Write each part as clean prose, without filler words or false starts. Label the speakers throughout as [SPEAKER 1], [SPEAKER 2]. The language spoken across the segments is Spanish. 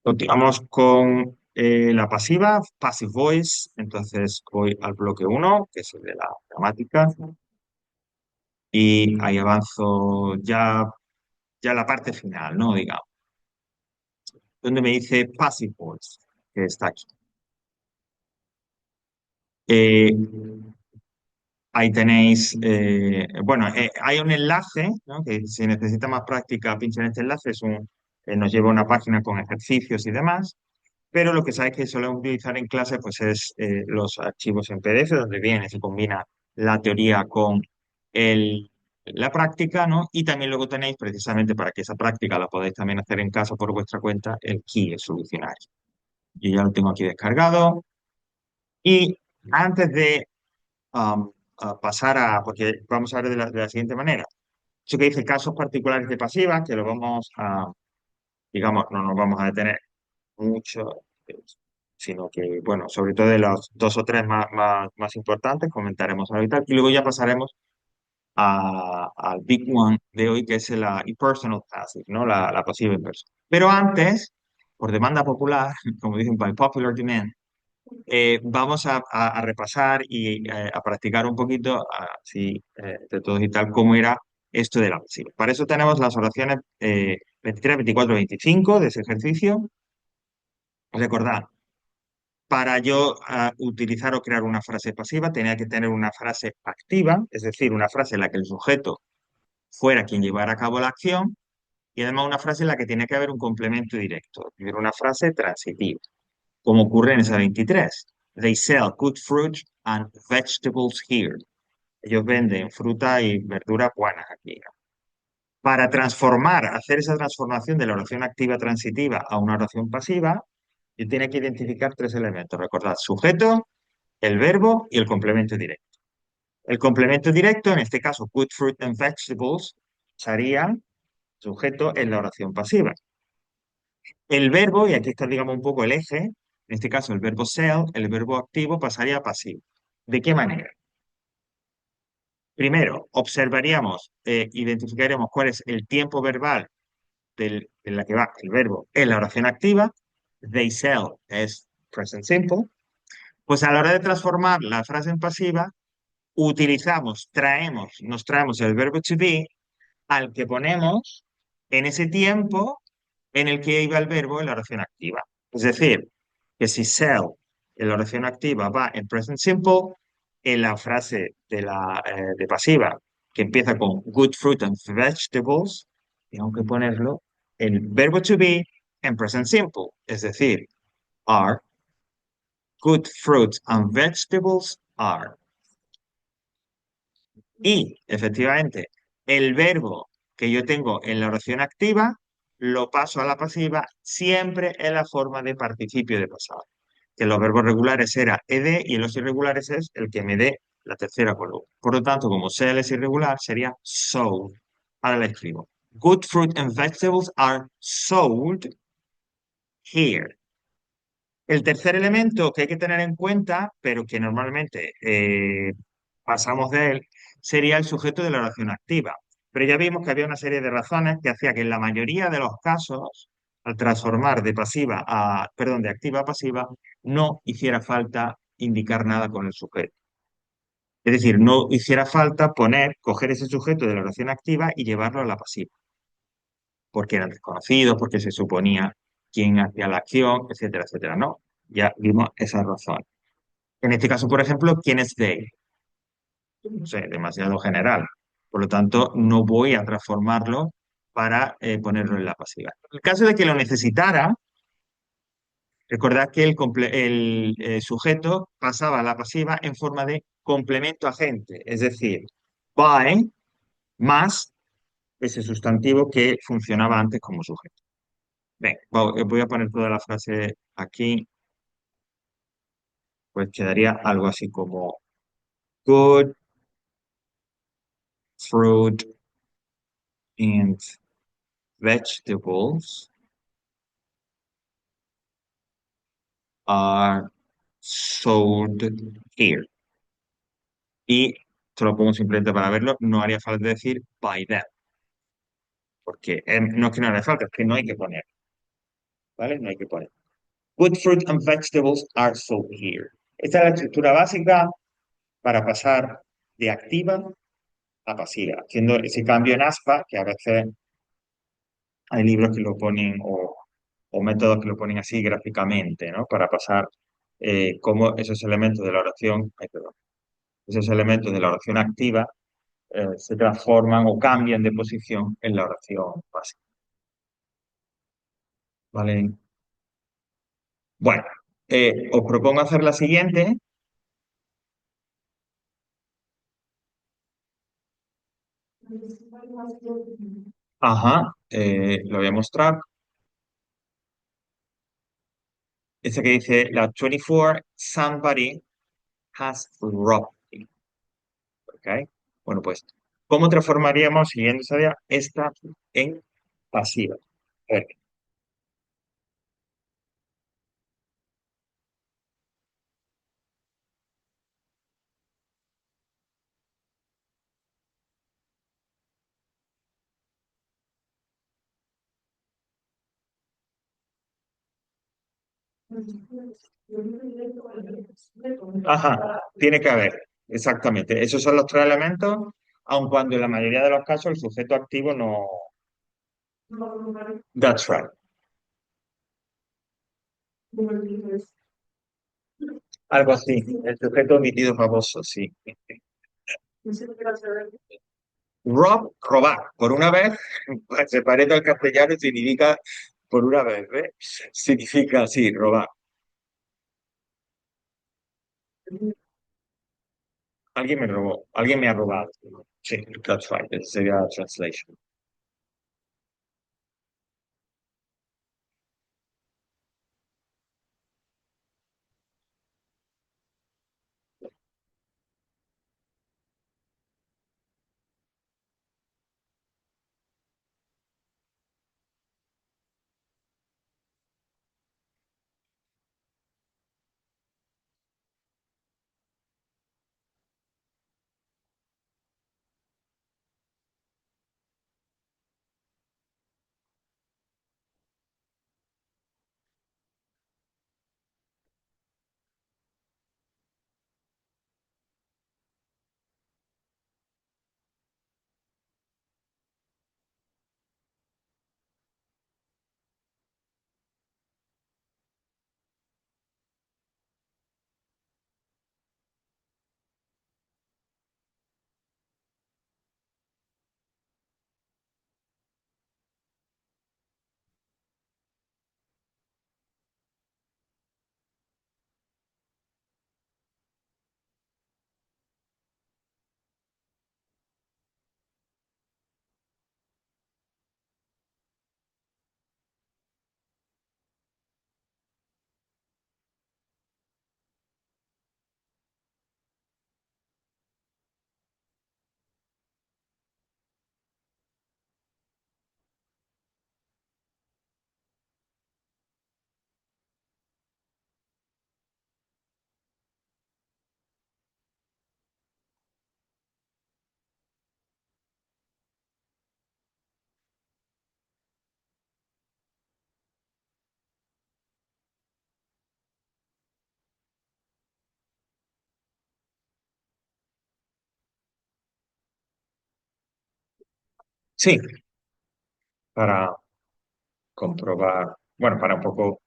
[SPEAKER 1] Continuamos con la pasiva, Passive Voice. Entonces voy al bloque uno, que es el de la gramática, y ahí avanzo ya la parte final, ¿no? Digamos, donde me dice Passive Voice, que está aquí. Eh, Ahí tenéis, bueno, hay un enlace, ¿no? Que si necesita más práctica, pincha en este enlace, nos lleva a una página con ejercicios y demás. Pero lo que sabéis que solemos utilizar en clase pues es los archivos en PDF, donde viene, se combina la teoría con la práctica, ¿no? Y también luego tenéis, precisamente para que esa práctica la podáis también hacer en casa por vuestra cuenta, el key, el solucionario. Yo ya lo tengo aquí descargado. Y antes de pasar porque vamos a ver de la siguiente manera. Eso que dice casos particulares de pasivas, que lo vamos a, digamos, no nos vamos a detener mucho, eh, sino que, bueno, sobre todo de los dos o tres más importantes, comentaremos ahorita, y luego ya pasaremos al big one de hoy, que es la impersonal passive, ¿no? La pasiva inversa. Pero antes, por demanda popular, como dicen, by popular demand, vamos a repasar y a practicar un poquito, así, de todos y tal, cómo era esto de la pasiva. Para eso tenemos las oraciones 23, 24, 25 de ese ejercicio. Recordad, para yo utilizar o crear una frase pasiva, tenía que tener una frase activa, es decir, una frase en la que el sujeto fuera quien llevara a cabo la acción, y además una frase en la que tiene que haber un complemento directo, es decir, una frase transitiva, como ocurre en esa 23. They sell good fruit and vegetables here. Ellos venden fruta y verduras buenas aquí, ¿no? Para hacer esa transformación de la oración activa transitiva a una oración pasiva, yo tenía que identificar tres elementos. Recordad, sujeto, el verbo y el complemento directo. El complemento directo, en este caso, good fruit and vegetables, sería sujeto en la oración pasiva. El verbo, y aquí está, digamos, un poco el eje, en este caso el verbo sell, el verbo activo pasaría a pasivo. ¿De qué manera? Primero, observaríamos, identificaríamos cuál es el tiempo verbal en la que va el verbo en la oración activa. They sell es present simple. Pues a la hora de transformar la frase en pasiva, nos traemos el verbo to be al que ponemos en ese tiempo en el que iba el verbo en la oración activa. Es decir, que si sell en la oración activa va en present simple, en la frase de pasiva que empieza con good fruit and vegetables, tengo que ponerlo el verbo to be en present simple, es decir, are good fruit and vegetables are. Y efectivamente, el verbo que yo tengo en la oración activa lo paso a la pasiva siempre en la forma de participio de pasado. Que los verbos regulares era ed y en los irregulares es el que me dé la tercera columna. Por lo tanto, como sell es irregular, sería sold. Ahora le escribo. Good fruit and vegetables are sold here. El tercer elemento que hay que tener en cuenta, pero que normalmente pasamos de él, sería el sujeto de la oración activa. Pero ya vimos que había una serie de razones que hacía que en la mayoría de los casos, al transformar de pasiva perdón, de activa a pasiva, no hiciera falta indicar nada con el sujeto. Es decir, no hiciera falta coger ese sujeto de la oración activa y llevarlo a la pasiva, porque eran desconocidos, porque se suponía quién hacía la acción, etcétera, etcétera. No, ya vimos esa razón. En este caso, por ejemplo, ¿quién es they? No sé, demasiado general. Por lo tanto, no voy a transformarlo para ponerlo en la pasiva. En el caso de que lo necesitara, recordad que el sujeto pasaba a la pasiva en forma de complemento agente, es decir, by más ese sustantivo que funcionaba antes como sujeto. Bien, voy a poner toda la frase aquí, pues quedaría algo así como good fruit and vegetables are sold here. Y te lo pongo simplemente para verlo, no haría falta decir by them, porque no es que no haría falta, es que no hay que poner. ¿vale? No hay que poner. Good fruit and vegetables are sold here. Esta es la estructura básica para pasar de activa a pasiva, haciendo ese cambio en aspa, que a veces hay libros que lo ponen o métodos que lo ponen así gráficamente, ¿no? Para pasar cómo esos elementos de la oración, ay, perdón, esos elementos de la oración activa se transforman o cambian de posición en la oración básica, ¿vale? Bueno, os propongo hacer la siguiente. Ajá, lo voy a mostrar. Esta que dice, la 24, somebody has robbed me. ¿Ok? Bueno, pues, ¿cómo transformaríamos, siguiendo esa idea, esta en pasiva? A ver, ajá, tiene que haber, exactamente. Esos son los tres elementos, aun cuando en la mayoría de los casos el sujeto activo no. That's right. Algo así, el sujeto omitido famoso, sí. Rob, robar, por una vez, se parece al castellano y significa por una vez, ¿ves? Significa, sí, robar. Alguien me robó, alguien me ha robado. Sí, that's right, esa sería la translation. Sí, para comprobar, bueno, para un poco.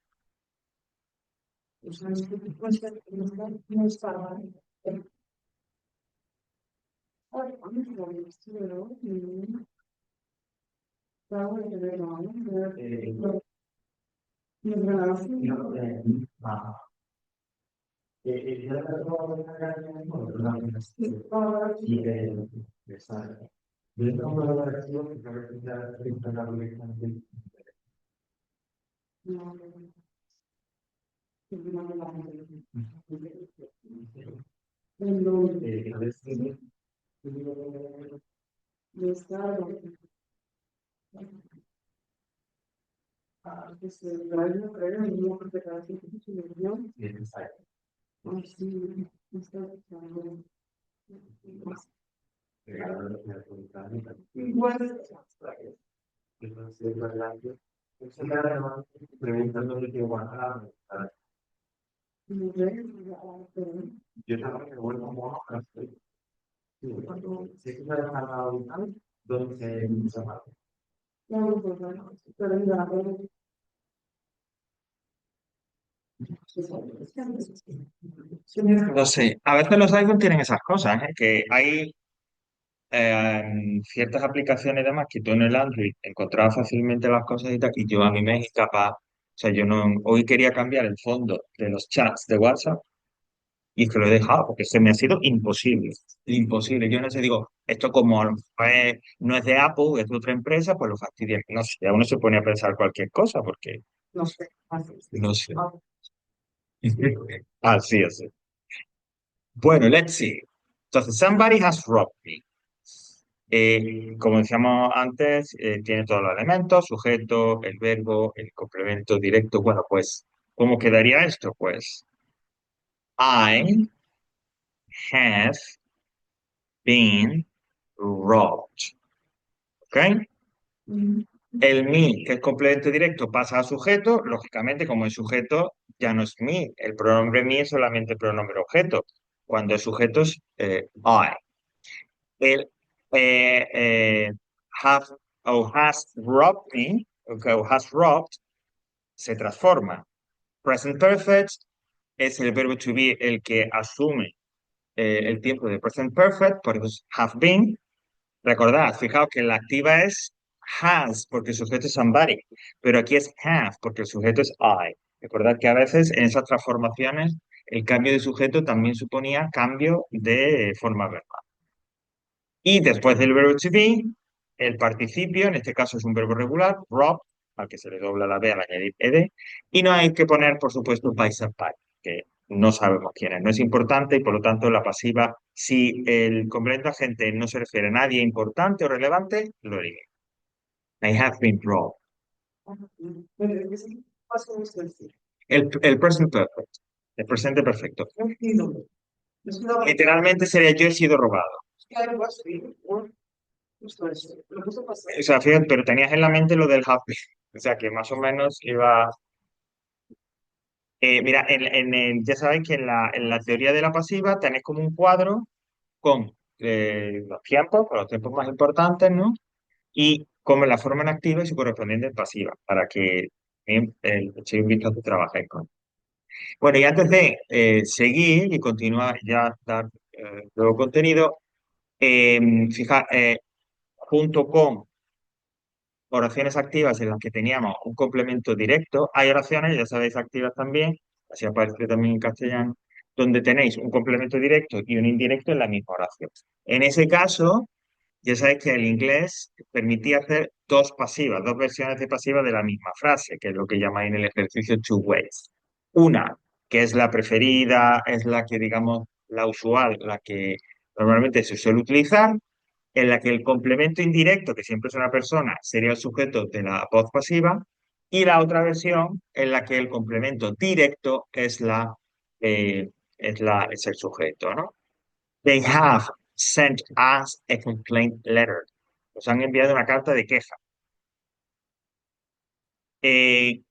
[SPEAKER 1] Yo también me vuelvo mono, sí, cuando se quita de carga vital, donde se llama. No sé, a veces los iPhones tienen esas cosas, ¿eh? Que hay ciertas aplicaciones y demás que tú en el Android encontrabas fácilmente las cosas y tal, y yo a mí me es incapaz, o sea, yo no, hoy quería cambiar el fondo de los chats de WhatsApp y es que lo he dejado porque se me ha sido imposible, imposible. Yo no sé, digo, esto como no es de Apple, es de otra empresa, pues lo fastidia. No sé, ya uno se pone a pensar cualquier cosa porque no sé. Así es. Bueno, let's see. Entonces, somebody has robbed me. Como decíamos antes, tiene todos los elementos, sujeto, el verbo, el complemento directo. Bueno, pues, ¿cómo quedaría esto? Pues, I have been robbed. ¿Ok? El me, que es complemento directo, pasa a sujeto. Lógicamente, como es sujeto, ya no es me. El pronombre me es solamente pronombre objeto. Cuando es sujeto es I. El have o has robbed me, o has robbed, se transforma. Present perfect es el verbo to be el que asume el tiempo de present perfect, por eso es have been. Recordad, fijaos que la activa es has, porque el sujeto es somebody, pero aquí es have, porque el sujeto es I. Recordad que a veces en esas transformaciones el cambio de sujeto también suponía cambio de forma verbal. Y después del verbo to be, el participio, en este caso es un verbo regular, rob, al que se le dobla la B al añadir ed, y no hay que poner, por supuesto, by somebody, que no sabemos quién es, no es importante y por lo tanto la pasiva, si el complemento agente no se refiere a nadie importante o relevante, lo elimina. I have been robbed. El present perfect, el presente perfecto. Literalmente sería yo he sido robado. O sea, fíjate, pero tenías en la mente lo del happy. O sea, que más o menos iba. Mira, ya sabéis que en la teoría de la pasiva tenéis como un cuadro con los tiempos más importantes, ¿no? Y como la forma en activa y su correspondiente en pasiva, para que echéis un vistazo y trabajéis con. Bueno, y antes de seguir y continuar ya dar nuevo contenido, fija, junto con oraciones activas en las que teníamos un complemento directo. Hay oraciones, ya sabéis, activas también, así aparece también en castellano, donde tenéis un complemento directo y un indirecto en la misma oración. En ese caso, ya sabéis que el inglés permitía hacer dos pasivas, dos versiones de pasiva de la misma frase, que es lo que llamáis en el ejercicio two ways. Una, que es la preferida, es la que, digamos, la usual, la que normalmente se suele utilizar, en la que el complemento indirecto, que siempre es una persona, sería el sujeto de la voz pasiva, y la otra versión en la que el complemento directo eh, es el sujeto, ¿no? They have sent us a complaint letter. Nos han enviado una carta de queja. Eh,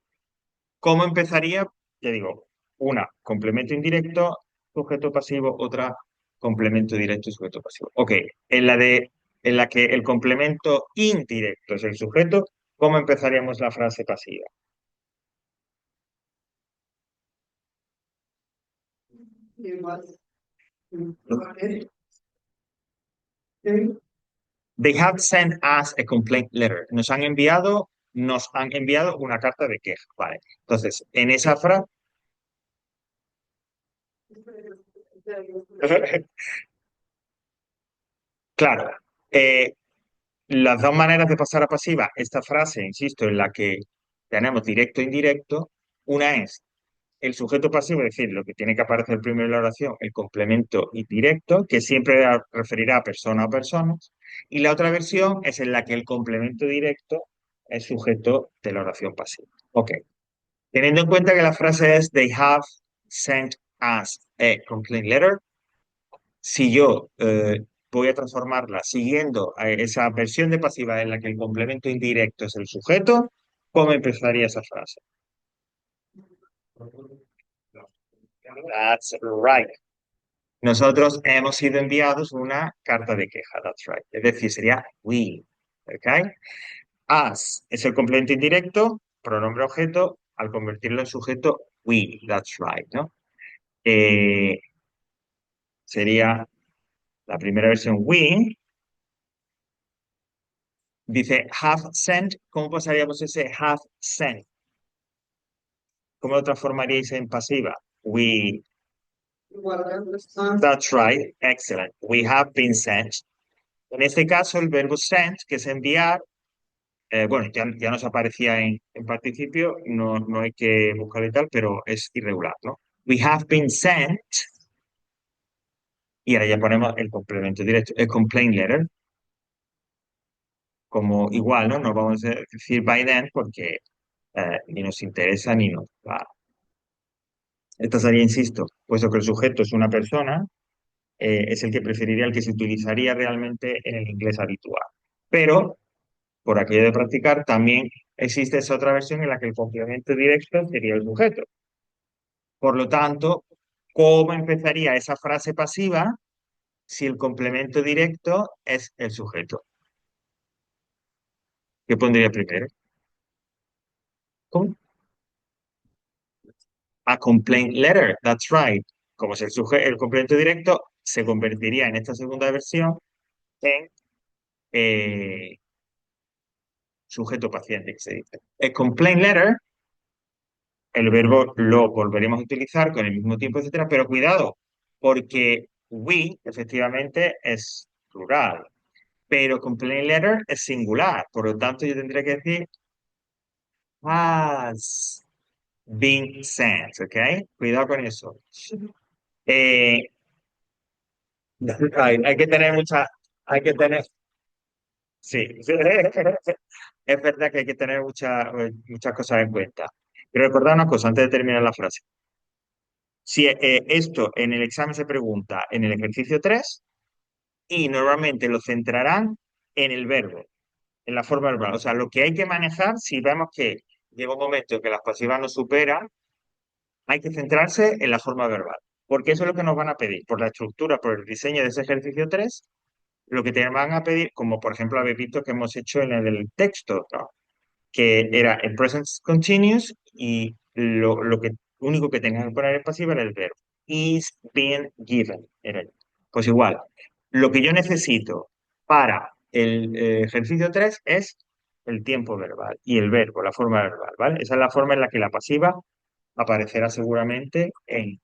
[SPEAKER 1] ¿Cómo empezaría? Ya digo, una, complemento indirecto, sujeto pasivo, otra, complemento directo y sujeto pasivo. Ok, en la que el complemento indirecto es el sujeto, ¿cómo empezaríamos la frase pasiva? They have sent us a complaint letter. Nos han enviado una carta de queja. Vale. Entonces, en esa frase, claro, eh, las dos maneras de pasar a pasiva, esta frase, insisto, en la que tenemos directo e indirecto, una es el sujeto pasivo, es decir, lo que tiene que aparecer primero en la oración, el complemento indirecto, que siempre referirá a persona o personas, y la otra versión es en la que el complemento directo es sujeto de la oración pasiva. Ok. Teniendo en cuenta que la frase es They have sent us a complaint letter, si yo voy a transformarla siguiendo esa versión de pasiva en la que el complemento indirecto es el sujeto, ¿Cómo empezaría esa frase? That's right. Nosotros hemos sido enviados una carta de queja. That's right. Es decir, sería we. ¿Ok? As es el complemento indirecto, pronombre objeto, al convertirlo en sujeto, we. That's right, ¿no? Eh, sería la primera versión we. Dice have sent. ¿Cómo pasaríamos ese have sent? ¿Cómo lo transformaríais en pasiva? We. That's right. Excellent. We have been sent. En este caso, el verbo sent, que es enviar, bueno, ya nos aparecía en participio, no hay que buscarlo y tal, pero es irregular, ¿no? We have been sent, y ahora ya ponemos el complemento directo, el complaint letter, como igual, ¿no? No vamos a decir by then porque ni nos interesa ni nos va. Esta sería, insisto, puesto que el sujeto es una persona, es el que preferiría, el que se utilizaría realmente en el inglés habitual. Pero, por aquello de practicar, también existe esa otra versión en la que el complemento directo sería el sujeto. Por lo tanto, ¿cómo empezaría esa frase pasiva si el complemento directo es el sujeto? ¿Qué pondría primero? ¿Cómo? A complaint letter, that's right. Como es el complemento directo, se convertiría en esta segunda versión en eh, sujeto paciente, que se dice. El complaint letter, el verbo lo volveremos a utilizar con el mismo tiempo, etcétera, pero cuidado, porque we efectivamente es plural, pero complaint letter es singular, por lo tanto yo tendría que decir has been sent, ¿ok? Cuidado con eso. Eh, hay que tener hay que tener, sí, es verdad que hay que tener muchas cosas en cuenta. Pero recordad una cosa antes de terminar la frase. Si esto en el examen se pregunta en el ejercicio 3 y normalmente lo centrarán en el verbo, en la forma verbal. O sea, lo que hay que manejar si vemos que llega un momento en que las pasivas nos superan, hay que centrarse en la forma verbal. Porque eso es lo que nos van a pedir. Por la estructura, por el diseño de ese ejercicio 3 lo que te van a pedir, como por ejemplo habéis visto que hemos hecho en el texto, ¿no? Que era el present continuous y lo que único que tengas que poner en pasivo era el verbo. Is being given. Pues igual, lo que yo necesito para el ejercicio 3 es el tiempo verbal y el verbo, la forma verbal, ¿vale? Esa es la forma en la que la pasiva aparecerá seguramente en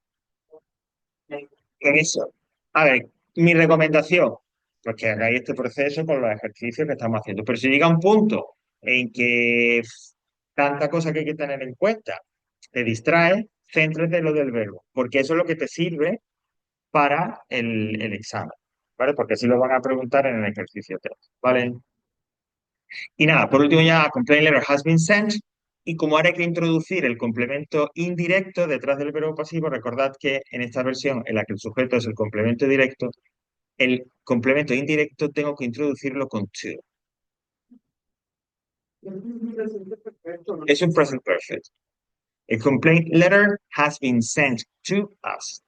[SPEAKER 1] eso. A ver, mi recomendación, pues que hagáis este proceso con los ejercicios que estamos haciendo. Pero si llega un punto en que tanta cosa que hay que tener en cuenta te distrae, céntrate en lo del verbo, porque eso es lo que te sirve para el examen, ¿vale? Porque así lo van a preguntar en el ejercicio 3, ¿vale? Y nada, por último ya, complaint letter has been sent. Y como ahora hay que introducir el complemento indirecto detrás del verbo pasivo, recordad que en esta versión en la que el sujeto es el complemento directo, el complemento indirecto tengo que introducirlo con to. Es un present perfect. A complaint letter has been sent to us.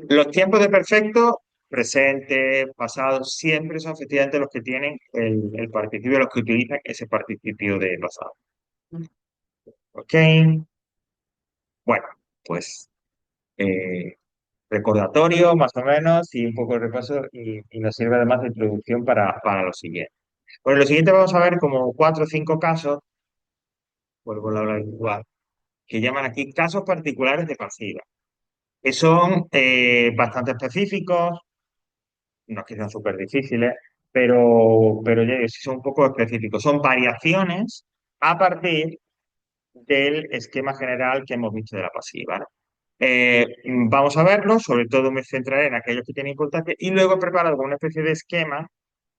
[SPEAKER 1] Los tiempos de perfecto, presente, pasado, siempre son efectivamente los que tienen el participio, los que utilizan ese participio de pasado. ¿Ok? Bueno, pues eh, recordatorio más o menos y un poco de repaso y nos sirve además de introducción para lo siguiente. Bueno, lo siguiente vamos a ver como cuatro o cinco casos, vuelvo a hablar igual, que llaman aquí casos particulares de pasiva, que son bastante específicos, no es que sean súper difíciles, pero ya digo, sí son un poco específicos. Son variaciones a partir del esquema general que hemos visto de la pasiva, ¿no? Vamos a verlo, sobre todo me centraré en aquellos que tienen importancia y luego he preparado una especie de esquema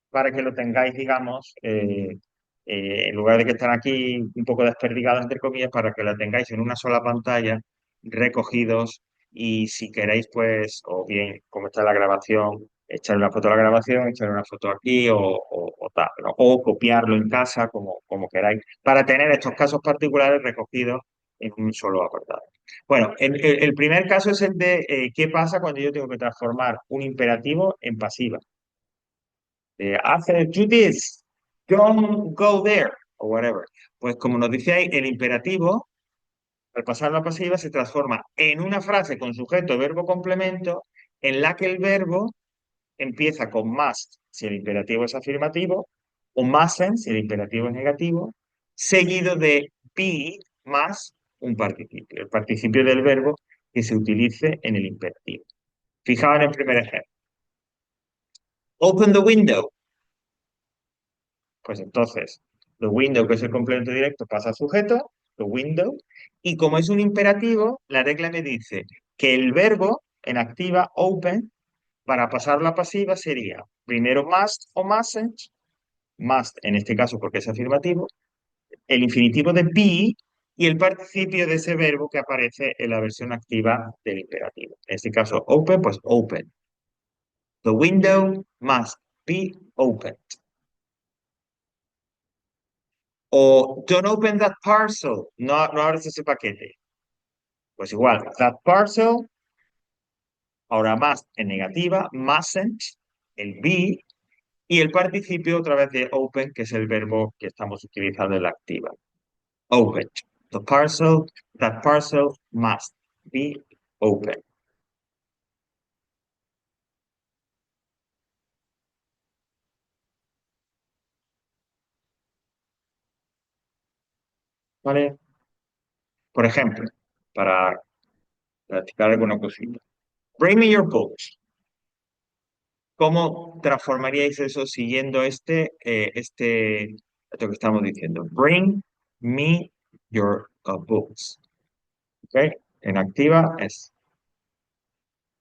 [SPEAKER 1] para que lo tengáis, digamos, en lugar de que estén aquí un poco desperdigados, entre comillas, para que lo tengáis en una sola pantalla, recogidos y si queréis, pues, o bien, como está la grabación, echarle una foto a la grabación, echarle una foto aquí o tal, ¿no? O copiarlo en casa, como queráis, para tener estos casos particulares recogidos en un solo apartado. Bueno, el primer caso es el de qué pasa cuando yo tengo que transformar un imperativo en pasiva. Hace, do this, don't go there, o whatever. Pues como nos dice ahí, el imperativo, al pasar la pasiva, se transforma en una frase con sujeto, verbo, complemento, en la que el verbo empieza con must si el imperativo es afirmativo, o mustn't si el imperativo es negativo, seguido de be más un participio, el participio del verbo que se utilice en el imperativo. Fijaos en el primer ejemplo. Open the window. Pues entonces, the window, que es el complemento directo, pasa a sujeto, the window, y como es un imperativo, la regla me dice que el verbo en activa, open, para pasar la pasiva sería primero must o mustn't, must en este caso porque es afirmativo, el infinitivo de be y el participio de ese verbo que aparece en la versión activa del imperativo. En este caso, open, pues open. The window must be opened. O don't open that parcel. No, no abres ese paquete. Pues igual, that parcel, ahora must en negativa, mustn't, el be, y el participio otra vez de open, que es el verbo que estamos utilizando en la activa. Open. The parcel, that parcel must be open. ¿Vale? Por ejemplo, para practicar alguna cosita. Bring me your books. ¿Cómo transformaríais eso siguiendo esto que estamos diciendo? Bring me your books. ¿Ok? En activa es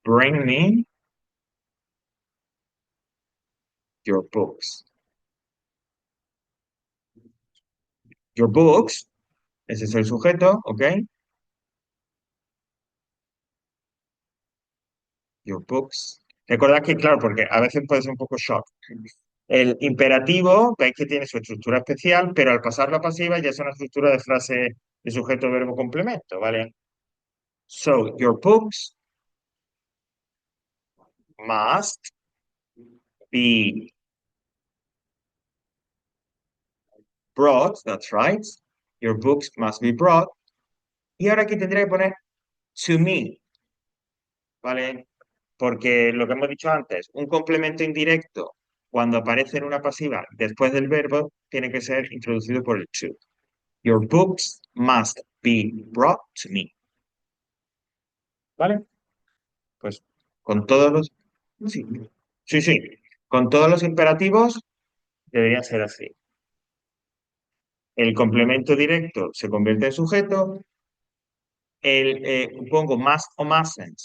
[SPEAKER 1] bring me your books. Your books, ese es el sujeto, ¿ok? Your books. Recordad que, claro, porque a veces puede ser un poco shock. El imperativo, veis que tiene su estructura especial, pero al pasar la pasiva ya es una estructura de frase de sujeto, verbo, complemento, ¿vale? So, your books must be brought, that's right. Your books must be brought. Y ahora aquí tendré que poner to me, ¿vale? Porque lo que hemos dicho antes, un complemento indirecto, cuando aparece en una pasiva después del verbo, tiene que ser introducido por el to. Your books must be brought to me, ¿vale? Pues con todos los... Sí, sí, sí. Con todos los imperativos debería ser así. El complemento directo se convierte en sujeto, pongo must o mustn't,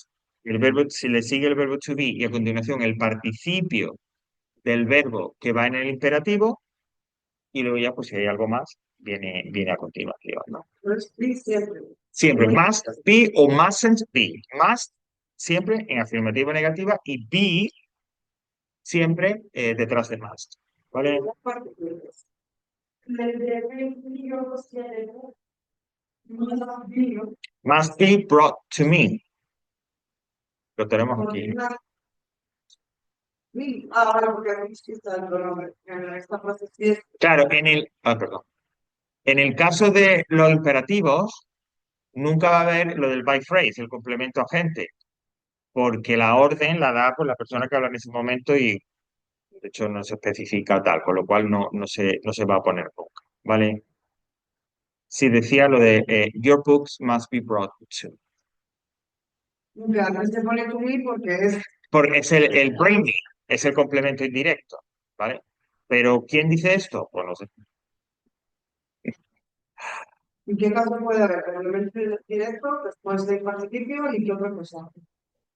[SPEAKER 1] el verbo, si le sigue el verbo to be y a continuación el participio del verbo que va en el imperativo y luego ya pues si hay algo más viene a continuación, ¿no? Pues be siempre. Siempre must be o mustn't be. Must siempre en afirmativa negativa y be siempre detrás de must. ¿Vale? Must be brought to me. Lo tenemos aquí. Claro, perdón. En el caso de los imperativos, nunca va a haber lo del by phrase, el complemento agente, porque la orden la da por la persona que habla en ese momento y de hecho no se especifica tal, con lo cual no se va a poner nunca, ¿vale? Si decía lo de your books must be brought to.
[SPEAKER 2] Ya, no se pone to me porque es.
[SPEAKER 1] Porque es el bring me, es el complemento indirecto, ¿vale? Pero ¿quién dice esto? Pues no sé.
[SPEAKER 2] ¿En qué caso puede haber complemento directo después del participio y qué otra cosa?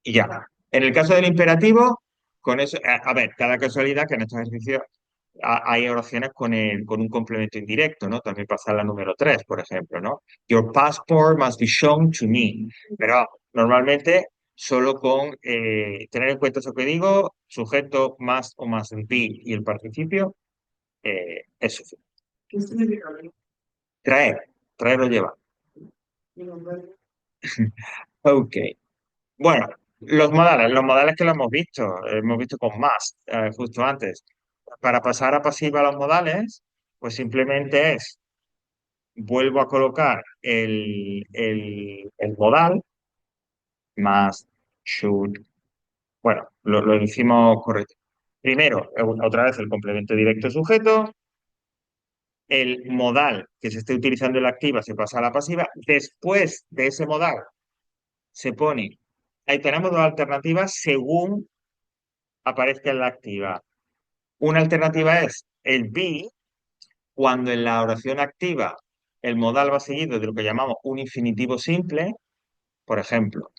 [SPEAKER 1] Y ya. En el caso del imperativo, con eso, a ver, cada casualidad que en estos ejercicios hay oraciones con un complemento indirecto, ¿no? También pasa la número 3, por ejemplo, ¿no? Your passport must be shown to me. Pero normalmente solo con tener en cuenta eso que digo, sujeto más o más el be y el participio, es suficiente.
[SPEAKER 2] ¿Qué significa?
[SPEAKER 1] Traer, traer lo lleva.
[SPEAKER 2] No, bueno,
[SPEAKER 1] Ok. Bueno, los modales que lo hemos visto con más, justo antes. Para pasar a pasiva los modales, pues simplemente es, vuelvo a colocar el modal más should. Bueno, lo hicimos correcto. Primero, otra vez el complemento directo sujeto, el modal que se esté utilizando en la activa se pasa a la pasiva. Después de ese modal se pone, ahí tenemos dos alternativas según aparezca en la activa. Una alternativa es el be, cuando en la oración activa el modal va seguido de lo que llamamos un infinitivo simple. Por ejemplo,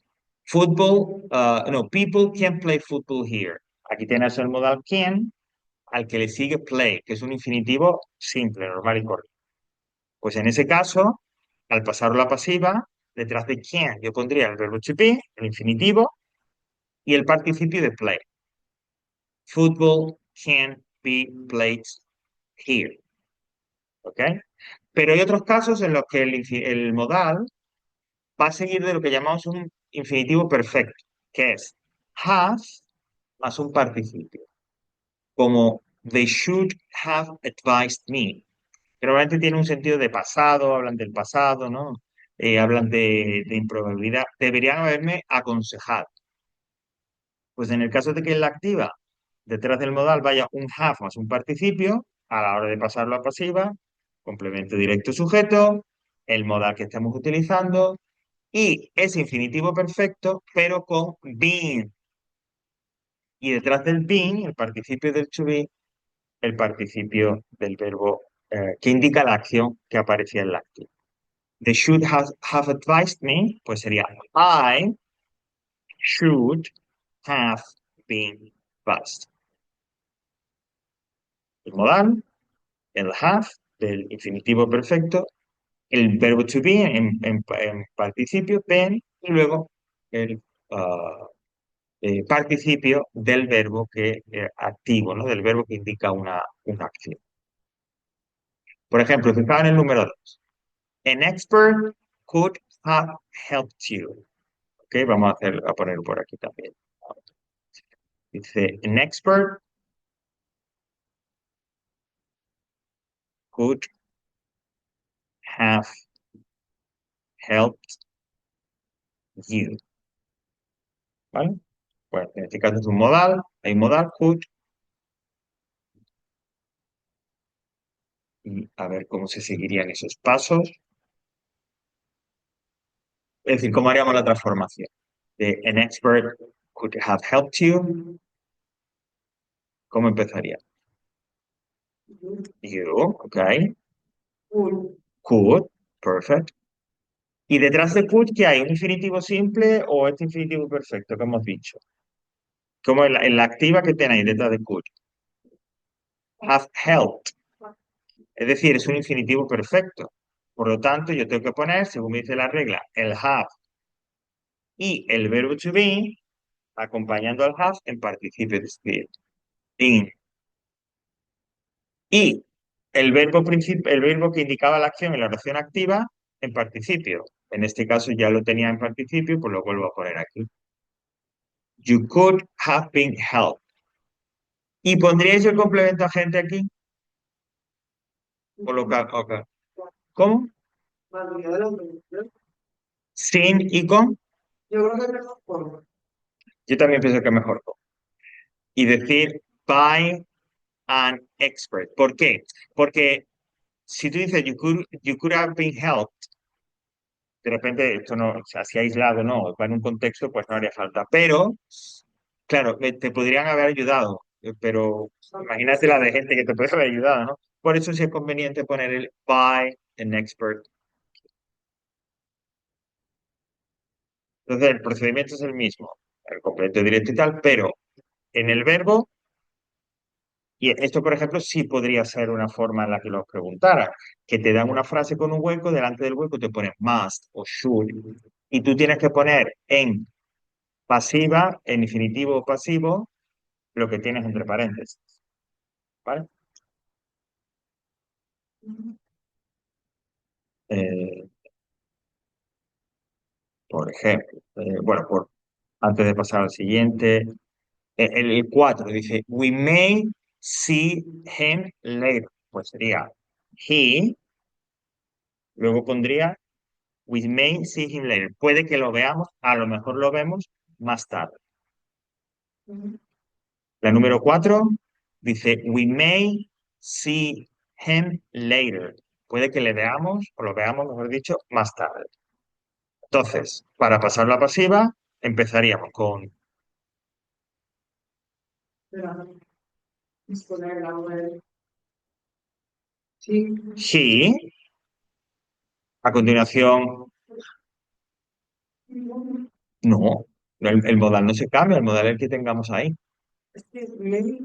[SPEAKER 1] football, no, people can play football here. Aquí tienes el modal can, al que le sigue play, que es un infinitivo simple, normal y correcto. Pues en ese caso, al pasarlo a la pasiva, detrás de can yo pondría el verbo to be, el infinitivo, y el participio de play. Football can be played here. ¿Ok? Pero hay otros casos en los que el modal va a seguir de lo que llamamos un infinitivo perfecto, que es have más un participio, como they should have advised me. Que normalmente tiene un sentido de pasado, hablan del pasado, ¿no? Hablan de improbabilidad. Deberían haberme aconsejado. Pues en el caso de que en la activa, detrás del modal vaya un have más un participio, a la hora de pasarlo a pasiva, complemento directo sujeto, el modal que estamos utilizando, y es infinitivo perfecto, pero con been. Y detrás del been, el participio del to be, el participio del verbo que indica la acción que aparecía en la activa. They should have advised me, pues sería I should have been advised. El modal, el have del infinitivo perfecto, el verbo to be en participio, been, y luego el participio del verbo que activo, ¿no? Del verbo que indica una acción. Por ejemplo, fijaos en el número 2. An expert could have helped you. Ok, vamos a poner por aquí también. Dice, an expert could have helped you. ¿Vale? Bueno, en este caso es un modal, hay modal could, y a ver cómo se seguirían esos pasos. Es decir, cómo haríamos la transformación. De an expert could have helped you. ¿Cómo empezaría? You, ok.
[SPEAKER 2] un,
[SPEAKER 1] Could, perfect. ¿Y detrás de could qué hay? ¿Un infinitivo simple o este infinitivo perfecto que hemos dicho? Como en la activa que tenéis detrás de could. Have helped. Es decir, es un infinitivo perfecto. Por lo tanto, yo tengo que poner, según me dice la regla, el have y el verbo to be, acompañando al have en participio de speed. Been. Y el verbo que indicaba la acción en la oración activa en participio. En este caso ya lo tenía en participio, pues lo vuelvo a poner aquí. You could have been helped. ¿Y pondríais el complemento agente aquí? Colocar, ok. ¿Cómo?
[SPEAKER 2] mayoría de los beneficios.
[SPEAKER 1] Sin y con.
[SPEAKER 2] Yo creo que es mejor forma.
[SPEAKER 1] Yo también pienso que es mejor con. Y decir by an expert. ¿Por qué? Porque si tú dices you could have been helped, de repente esto no, o sea, si aislado no, va en un contexto, pues no haría falta. Pero, claro, te podrían haber ayudado, pero imagínate la de gente que te puede haber ayudado, ¿no? Por eso sí es conveniente poner el by an expert. Entonces, el procedimiento es el mismo, el complemento directo y tal, pero en el verbo, y esto, por ejemplo, sí podría ser una forma en la que lo preguntara, que te dan una frase con un hueco, delante del hueco te ponen must o should, y tú tienes que poner en pasiva, en infinitivo o pasivo, lo que tienes entre paréntesis, ¿vale? Eh, por ejemplo, bueno, antes de pasar al siguiente, el 4 dice, we may see him later. Pues sería he, luego pondría, we may see him later. Puede que lo veamos, a lo mejor lo vemos más tarde. La número 4 dice, we may see him later. Puede que le veamos, o lo veamos, mejor dicho, más tarde. Entonces, para pasar la pasiva, empezaríamos con
[SPEAKER 2] Espera, disponer la web. Sí.
[SPEAKER 1] he, a continuación, no, el modal no se cambia, el modal es el que tengamos ahí.
[SPEAKER 2] Es que maybe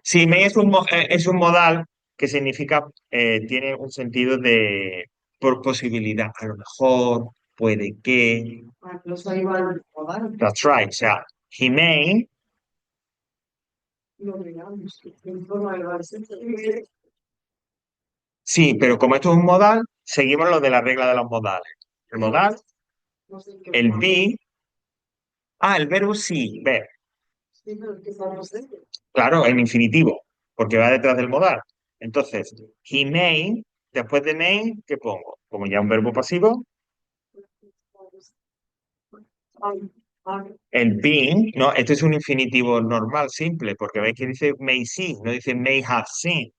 [SPEAKER 1] Sí, may es un modal que significa, tiene un sentido de por posibilidad, a lo mejor, puede que.
[SPEAKER 2] los animales modal.
[SPEAKER 1] That's right. O sea, he may.
[SPEAKER 2] Lo digamos, en forma de base.
[SPEAKER 1] Sí, pero como esto es un modal, seguimos lo de la regla de los modales. El modal,
[SPEAKER 2] No sé qué
[SPEAKER 1] el
[SPEAKER 2] forma.
[SPEAKER 1] be. El verbo sí, ver.
[SPEAKER 2] Sí, pero ¿qué forma es?
[SPEAKER 1] Claro, en infinitivo, porque va detrás del modal. Entonces, he may, después de may, ¿qué pongo? Como ya un verbo pasivo,
[SPEAKER 2] Ah, ah,
[SPEAKER 1] el being, no, esto es un infinitivo normal, simple, porque veis que dice may see, no dice may have seen.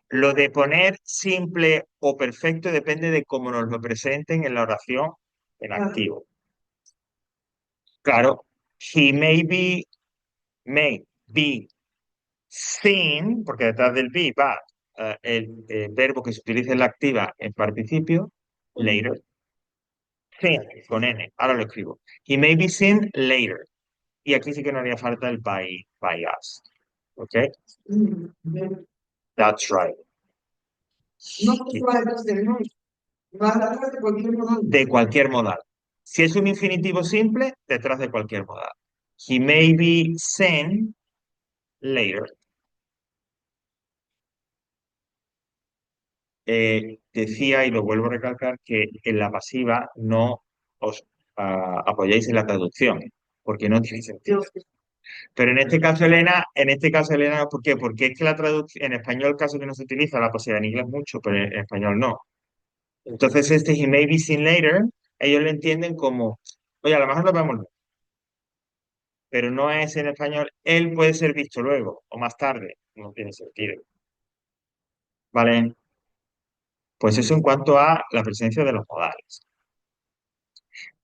[SPEAKER 1] Lo de poner simple o perfecto depende de cómo nos lo presenten en la oración en
[SPEAKER 2] ah,
[SPEAKER 1] activo. Claro, he may be seen, porque detrás del be va el verbo que se utiliza en la activa en participio, later, seen, con N, ahora lo escribo. He may be seen later. Y aquí sí que no haría falta el by us. ¿Ok?
[SPEAKER 2] bien.
[SPEAKER 1] That's right.
[SPEAKER 2] No se va detrás del no. Va detrás de cualquier modal.
[SPEAKER 1] De cualquier modal. Si es un infinitivo simple, detrás de cualquier modal. He may be seen later. Decía, y lo vuelvo a recalcar, que en la pasiva no os apoyáis en la traducción, porque no tiene sentido.
[SPEAKER 2] Dios,
[SPEAKER 1] Pero en este caso, Elena, ¿por qué? Porque es que la traducción, en español, caso que no se utiliza la pasiva en inglés mucho, pero en español no. Entonces, este he may be seen later, ellos lo entienden como, oye, a lo mejor lo vemos luego, pero no es en español, él puede ser visto luego o más tarde. No tiene sentido. ¿Vale? Pues eso en cuanto a la presencia de los modales.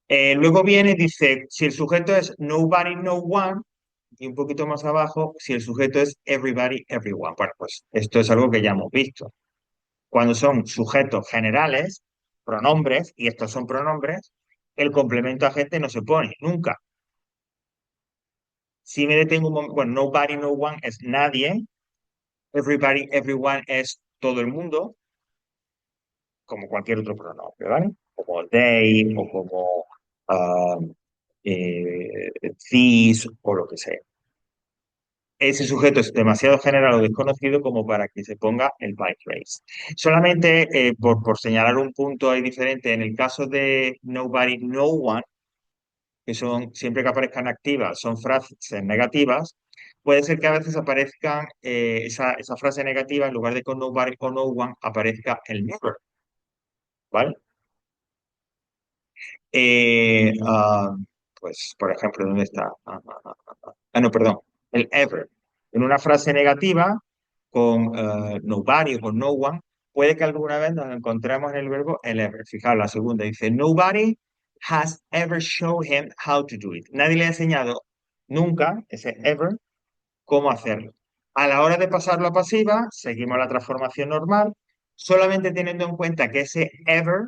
[SPEAKER 1] Luego viene, dice, si el sujeto es nobody, no one, y un poquito más abajo, si el sujeto es everybody, everyone. Bueno, pues esto es algo que ya hemos visto. Cuando son sujetos generales, pronombres, y estos son pronombres, el complemento agente no se pone nunca. Si me detengo un momento, bueno, nobody, no one es nadie, everybody, everyone es todo el mundo, como cualquier otro pronombre, ¿vale? Como they o como these o lo que sea. Ese sujeto es demasiado general o desconocido como para que se ponga el by phrase. Solamente por señalar un punto ahí diferente, en el caso de nobody, no one, que son, siempre que aparezcan activas, son frases negativas, puede ser que a veces aparezcan esa frase negativa, en lugar de con nobody o no one, aparezca el never, ¿vale? Eh, ah, pues, por ejemplo, ¿dónde está? No, perdón, el ever. En una frase negativa, con nobody o con no one, puede que alguna vez nos encontremos en el verbo el ever. Fijaos, la segunda dice, nobody has ever shown him how to do it. Nadie le ha enseñado nunca, ese ever, cómo hacerlo. A la hora de pasarlo a pasiva, seguimos la transformación normal, solamente teniendo en cuenta que ese ever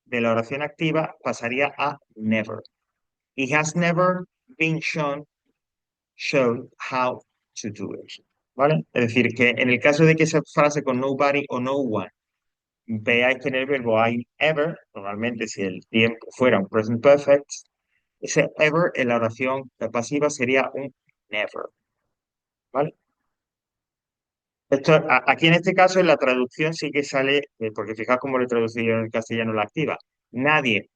[SPEAKER 1] de la oración activa pasaría a never. He has never been shown how to do it. ¿Vale? Es decir, que en el caso de que esa frase con nobody o no one veáis que en el verbo hay ever, normalmente si el tiempo fuera un present perfect, Ese ever en la oración pasiva sería un never, ¿vale? Esto, aquí en este caso en la traducción sí que sale, porque fijaos cómo lo he traducido en castellano la activa. Nadie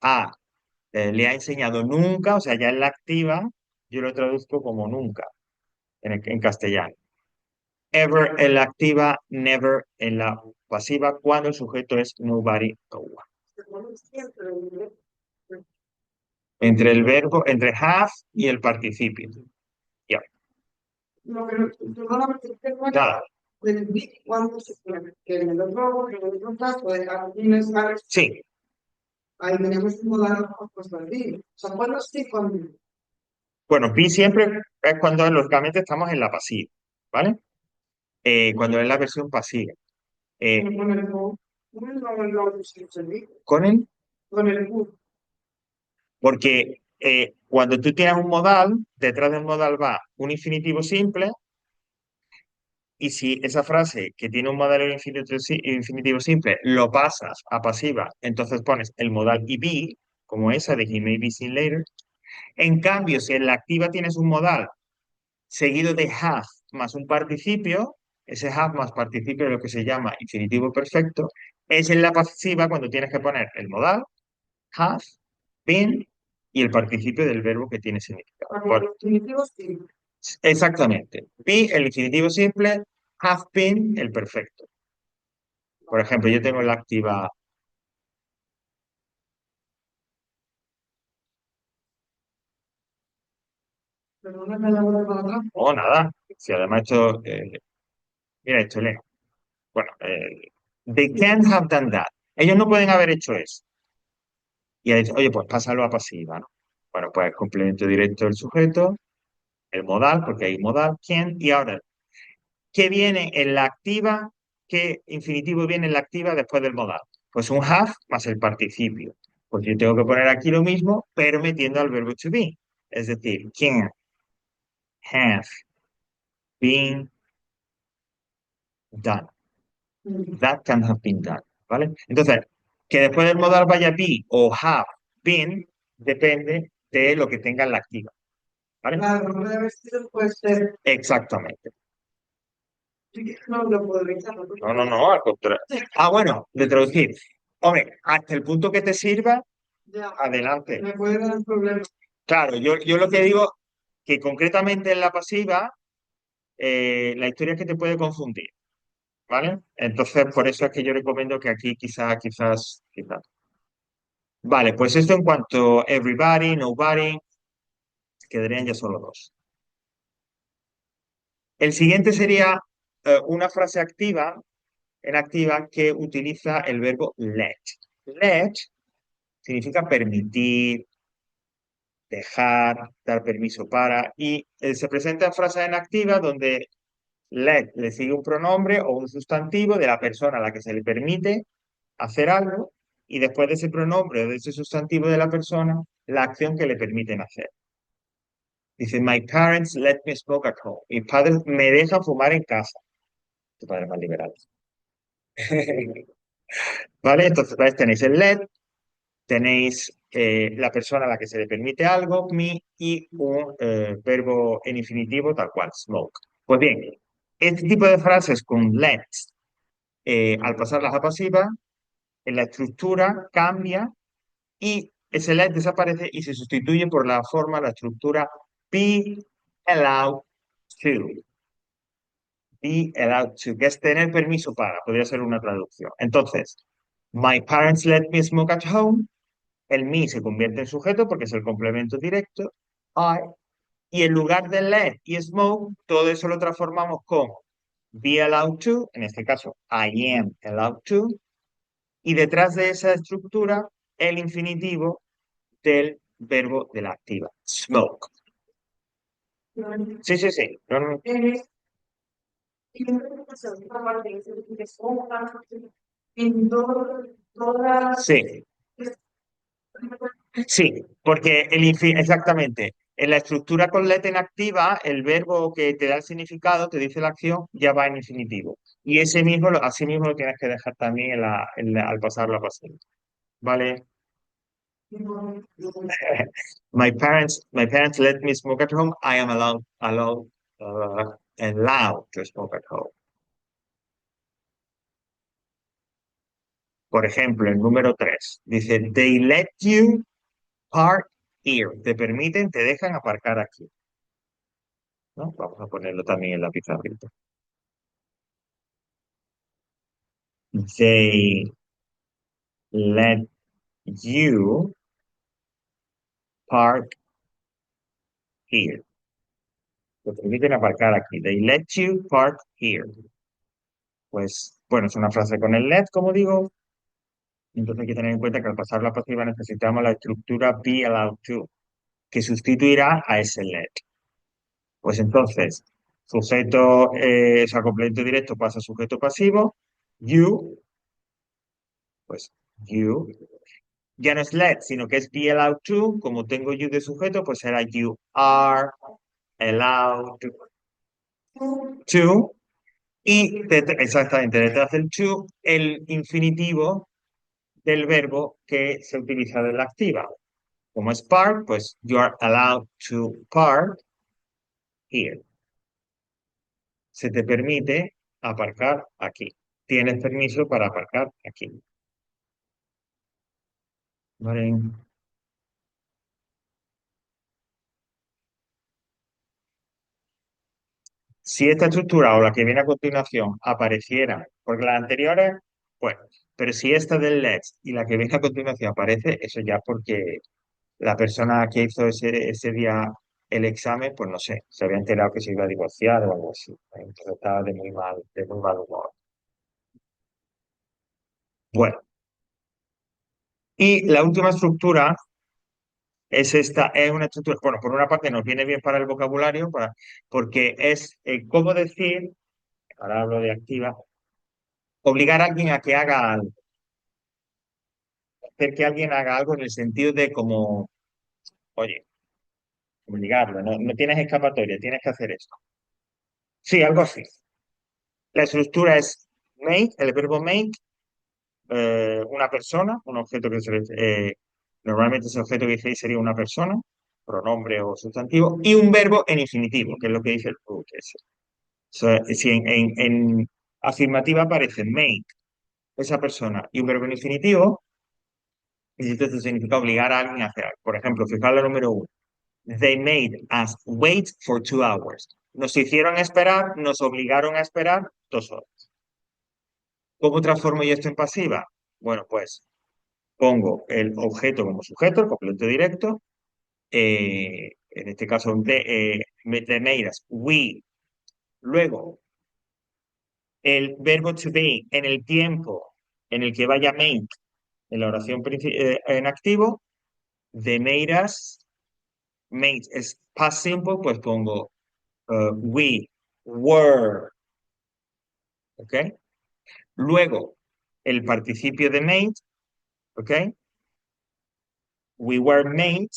[SPEAKER 1] le ha enseñado nunca, o sea, ya en la activa, yo lo traduzco como nunca en castellano. Ever en la activa, never en la pasiva, cuando el sujeto es nobody, no one. Entre el verbo, entre have y el participio. Ya,
[SPEAKER 2] No, pero tú solamente te cuenta
[SPEAKER 1] nada.
[SPEAKER 2] del bit cuando se pone, que en el otro caso de Argentina es
[SPEAKER 1] Sí,
[SPEAKER 2] ahí tenemos que mudar pues al bit. O sea, cuando sí, cuando
[SPEAKER 1] bueno, be siempre es cuando lógicamente estamos en la pasiva, ¿vale? Cuando es la versión pasiva.
[SPEAKER 2] con
[SPEAKER 1] Eh,
[SPEAKER 2] el go, no se dice,
[SPEAKER 1] con el,
[SPEAKER 2] con el go.
[SPEAKER 1] porque cuando tú tienes un modal, detrás del modal va un infinitivo simple. Y si esa frase que tiene un modal en infinitivo simple lo pasas a pasiva, entonces pones el modal y be, como esa de he may be seen later. En cambio, si en la activa tienes un modal seguido de have más un participio, ese have más participio es lo que se llama infinitivo perfecto, es en la pasiva cuando tienes que poner el modal, have, been y el participio del verbo que tiene significado.
[SPEAKER 2] Para los definitivos sí.
[SPEAKER 1] Exactamente. Be, el infinitivo simple, have been, el perfecto. Por ejemplo, yo tengo la activa,
[SPEAKER 2] Pero una palabra para atrás,
[SPEAKER 1] oh, nada, si además esto, mira, esto lee. Bueno, they can't have done that. Ellos no pueden haber hecho eso. Y ha dicho, oye, pues pásalo a pasiva, ¿no? Bueno, pues complemento directo del sujeto, el modal, porque hay modal, quién, y ahora, ¿qué viene en la activa? ¿Qué infinitivo viene en la activa después del modal? Pues un have más el participio. Pues yo tengo que poner aquí lo mismo, pero metiendo al verbo to be. Es decir, can have been done. That can have been done. ¿Vale? Entonces, que después del modal vaya be o have been, depende de lo que tenga en la activa. ¿Vale?
[SPEAKER 2] claro, no debe ser, puede ser,
[SPEAKER 1] Exactamente.
[SPEAKER 2] no lo podría hacer,
[SPEAKER 1] No, no, no, al contrario. Ah, bueno, de traducir. Hombre, hasta el punto que te sirva,
[SPEAKER 2] ya,
[SPEAKER 1] adelante.
[SPEAKER 2] me puede dar un problema.
[SPEAKER 1] Claro, yo lo que digo, que concretamente en la pasiva, la historia es que te puede confundir, ¿vale? Entonces, por eso es que yo recomiendo que aquí quizás. Vale, pues esto en cuanto a everybody, nobody, quedarían ya solo dos. El siguiente sería una frase activa, en activa, que utiliza el verbo let. Let significa permitir, dejar, dar permiso para, y se presenta en frases en activa donde let le sigue un pronombre o un sustantivo de la persona a la que se le permite hacer algo, y después de ese pronombre o de ese sustantivo de la persona, la acción que le permiten hacer. Dice, my parents let me smoke at home. Mis padres me dejan fumar en casa. Tu padre más liberal. ¿Vale? Entonces, ¿ves? Tenéis el let, tenéis la persona a la que se le permite algo, me, y un verbo en infinitivo tal cual, smoke. Pues bien, este tipo de frases con let, al pasarlas a pasiva, en la estructura cambia y ese let desaparece y se sustituye por la forma, la estructura be allowed to. Be allowed to, que es tener permiso para, podría ser una traducción. Entonces, my parents let me smoke at home. El me se convierte en sujeto porque es el complemento directo. I, y en lugar de let y smoke, todo eso lo transformamos como be allowed to, en este caso, I am allowed to, y detrás de esa estructura, el infinitivo del verbo de la activa, smoke. Sí, sí, sí. No, no, no.
[SPEAKER 2] Y una segunda parte que es como en todas,
[SPEAKER 1] Sí, sí, porque exactamente, en la estructura con let en activa, el verbo que te da el significado, te dice la acción, ya va en infinitivo. Y ese mismo, así mismo lo tienes que dejar también al pasar la pasiva. ¿Vale? My parents let me smoke at home. I am allowed to smoke at home. Por ejemplo, el número 3 dice, they let you park here. Te permiten, te dejan aparcar aquí, ¿no? Vamos a ponerlo también en la pizarrita. They let you park here. Te permiten aparcar aquí. They let you park here. Pues, bueno, es una frase con el let, como digo. Entonces hay que tener en cuenta que al pasar la pasiva necesitamos la estructura be allowed to, que sustituirá a ese let. Pues entonces, sujeto, o sea, complemento directo pasa a sujeto pasivo. You, pues you. Ya no es let, sino que es be allowed to. Como tengo you de sujeto, pues será you are allowed to. Y exactamente, detrás del to, el infinitivo del verbo que se utiliza de la activa. Como es park, pues you are allowed to park here. Se te permite aparcar aquí. Tienes permiso para aparcar aquí. ¿Vale? Si esta estructura o la que viene a continuación apareciera, porque las anteriores, bueno, pero si esta del let's y la que viene a continuación aparece, eso ya porque la persona que hizo ese día el examen, pues no sé, se había enterado que se iba a divorciar o algo así. Entonces estaba de muy mal humor. Bueno, y la última estructura es esta, es una estructura, bueno, por una parte nos viene bien para el vocabulario, porque es cómo decir, ahora hablo de activa, obligar a alguien a que haga algo, hacer que alguien haga algo en el sentido de como, oye, obligarlo, no, no tienes escapatoria, tienes que hacer esto. Sí, algo así. La estructura es make, el verbo make, una persona, un objeto normalmente ese objeto que dice ahí sería una persona, pronombre o sustantivo, y un verbo en infinitivo, que es lo que dice el root ese. O sea, si en afirmativa aparece make, esa persona, y un verbo en infinitivo, y esto significa obligar a alguien a hacer algo. Por ejemplo, fijar la número 1. They made us wait for 2 hours. Nos hicieron esperar, nos obligaron a esperar 2 horas. ¿Cómo transformo yo esto en pasiva? Bueno, pues pongo el objeto como sujeto, el complemento directo. En este caso, they made us, we. Luego, el verbo to be en el tiempo en el que vaya make en la oración en activo, de made us, made es past simple, pues pongo we were, ¿ok? Luego, el participio de made, ¿ok? We were made,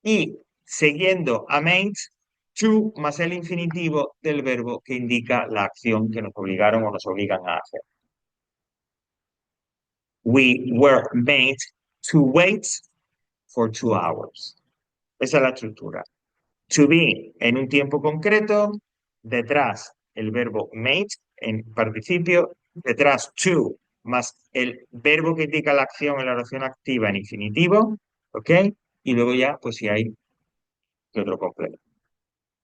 [SPEAKER 1] y siguiendo a made, to más el infinitivo del verbo que indica la acción que nos obligaron o nos obligan a hacer. We were made to wait for 2 hours. Esa es la estructura. To be en un tiempo concreto, detrás el verbo made en participio, detrás to más el verbo que indica la acción en la oración activa en infinitivo, ¿ok? Y luego ya, pues si hay que otro completo.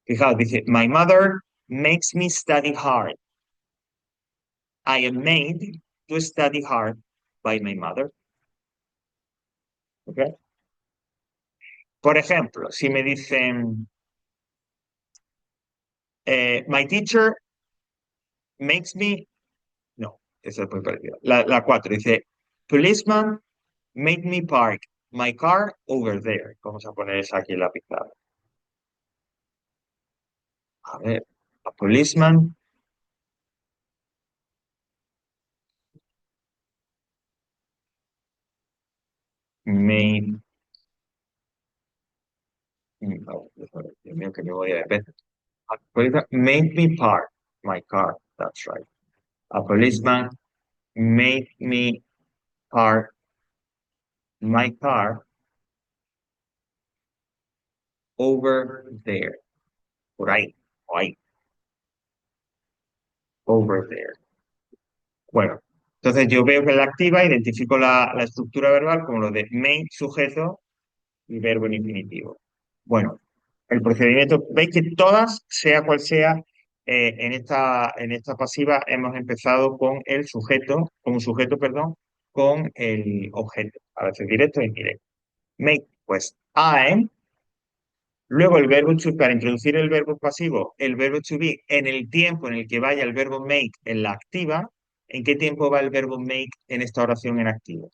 [SPEAKER 1] Fijaos, dice, my mother makes me study hard. I am made to study hard by my mother. ¿Ok? Por ejemplo, si me dicen, my teacher makes me. No, esa es muy parecida. La 4 dice, policeman made me park my car over there. Vamos a poner esa aquí en la pizarra. A ver, a policeman made. Oh, Dios mío, que me voy a repetir. A policeman made me park my car. That's right. A policeman made me park my car over there. Por ahí, o ahí, over there. Bueno, entonces yo veo que la activa, identifico la estructura verbal como lo de main, sujeto y verbo en infinitivo. Bueno, el procedimiento, veis que todas, sea cual sea, en esta pasiva hemos empezado con el sujeto, con un sujeto, perdón, con el objeto, a veces directo e indirecto. Make, pues I, luego el verbo to, para introducir el verbo pasivo, el verbo to be, en el tiempo en el que vaya el verbo make en la activa. ¿En qué tiempo va el verbo make en esta oración en activo?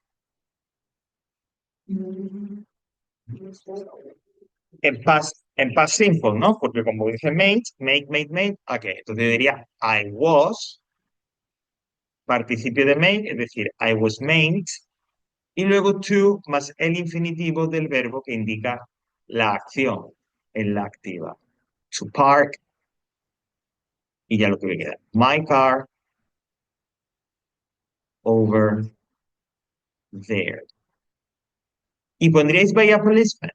[SPEAKER 1] En past simple, ¿no? Porque como dice make, ¿a qué? Entonces diría I was, participio de make, es decir, I was made, y luego to más el infinitivo del verbo que indica la acción en la activa. To park, y ya lo que me queda. My car over there. ¿Y pondríais by a policeman?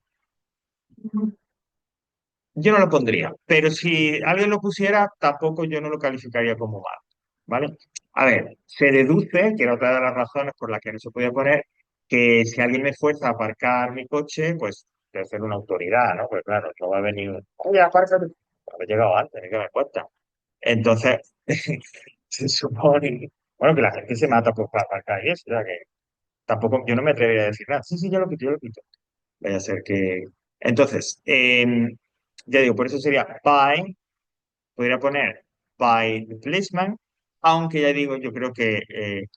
[SPEAKER 1] Yo no lo pondría, pero si alguien lo pusiera, tampoco yo no lo calificaría como malo, ¿vale? A ver, se deduce, que era otra de las razones por las que no se podía poner, que si alguien me fuerza a aparcar mi coche, pues debe ser una autoridad, ¿no? Pues claro, no va a venir, oye, apártate. Pues he llegado antes, ¿qué me cuesta? Entonces, se supone, bueno, que la gente se mata por aparcar y eso, o sea que tampoco, yo no me atrevería a decir nada. Sí, sí, yo lo quito. Vaya a ser que... Entonces, ya digo, por eso sería by, podría poner by the policeman, aunque ya digo, yo creo que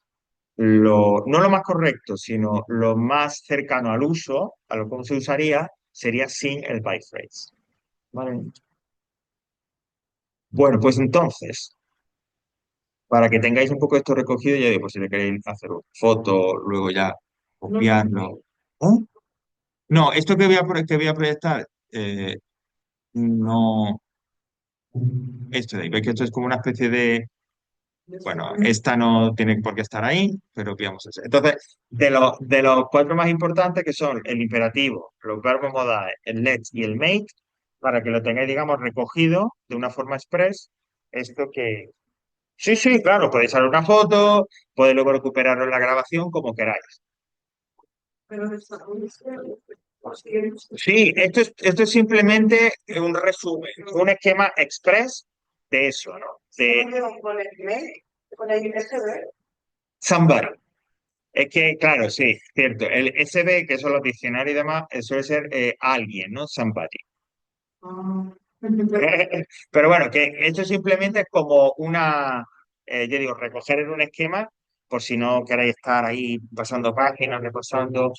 [SPEAKER 1] no lo más correcto, sino lo más cercano al uso, a lo que se usaría, sería sin el by phrase. ¿Vale? Bueno, pues entonces, para que tengáis un poco esto recogido, ya digo, pues si le queréis hacer una foto, luego ya copiarlo. ¿Oh? No, esto que voy a proyectar, no. Esto de ahí, veis que esto es como una especie de, bueno, esta no tiene por qué estar ahí, pero veamos eso. Entonces, de los cuatro más importantes, que son el imperativo, los verbos modales, el let y el make, para que lo tengáis, digamos, recogido de una forma express, esto que... Sí, sí, claro, podéis hacer una foto, podéis luego recuperarlo en la grabación como queráis. Sí, esto es simplemente un resumen, un esquema express de eso, ¿no? De somebody. Es que, claro, sí, cierto. El SB, que son los diccionarios y demás, suele ser alguien, ¿no? Somebody. Pero bueno, que esto simplemente es como yo digo, recoger en un esquema, por si no queréis estar ahí pasando páginas, repasando.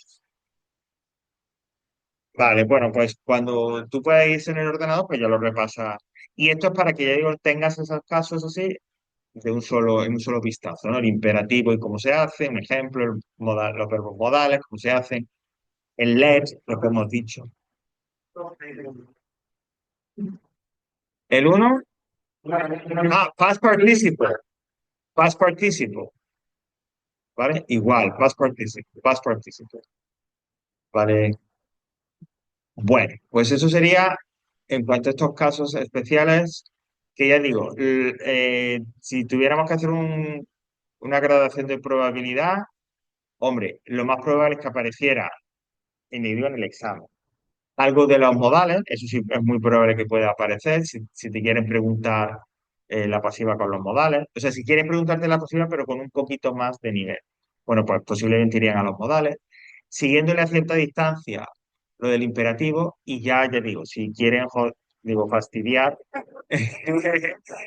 [SPEAKER 1] Vale, bueno, pues cuando tú puedas irse en el ordenador, pues ya lo repasas. Y esto es para que ya digo, tengas esos casos así en un solo vistazo, ¿no? El imperativo y cómo se hace, un ejemplo, los verbos modales, cómo se hacen, el let, lo que hemos dicho. El uno, past participle, past participle, ¿vale? Igual, past participle, ¿vale? Bueno, pues eso sería en cuanto a estos casos especiales, que ya digo, si tuviéramos que hacer una gradación de probabilidad, hombre, lo más probable es que apareciera individuo en el examen. Algo de los modales, eso sí es muy probable que pueda aparecer, si te quieren preguntar la pasiva con los modales. O sea, si quieren preguntarte la pasiva, pero con un poquito más de nivel. Bueno, pues posiblemente irían a los modales, siguiéndole a cierta distancia lo del imperativo, y ya digo, si quieren, digo, fastidiar,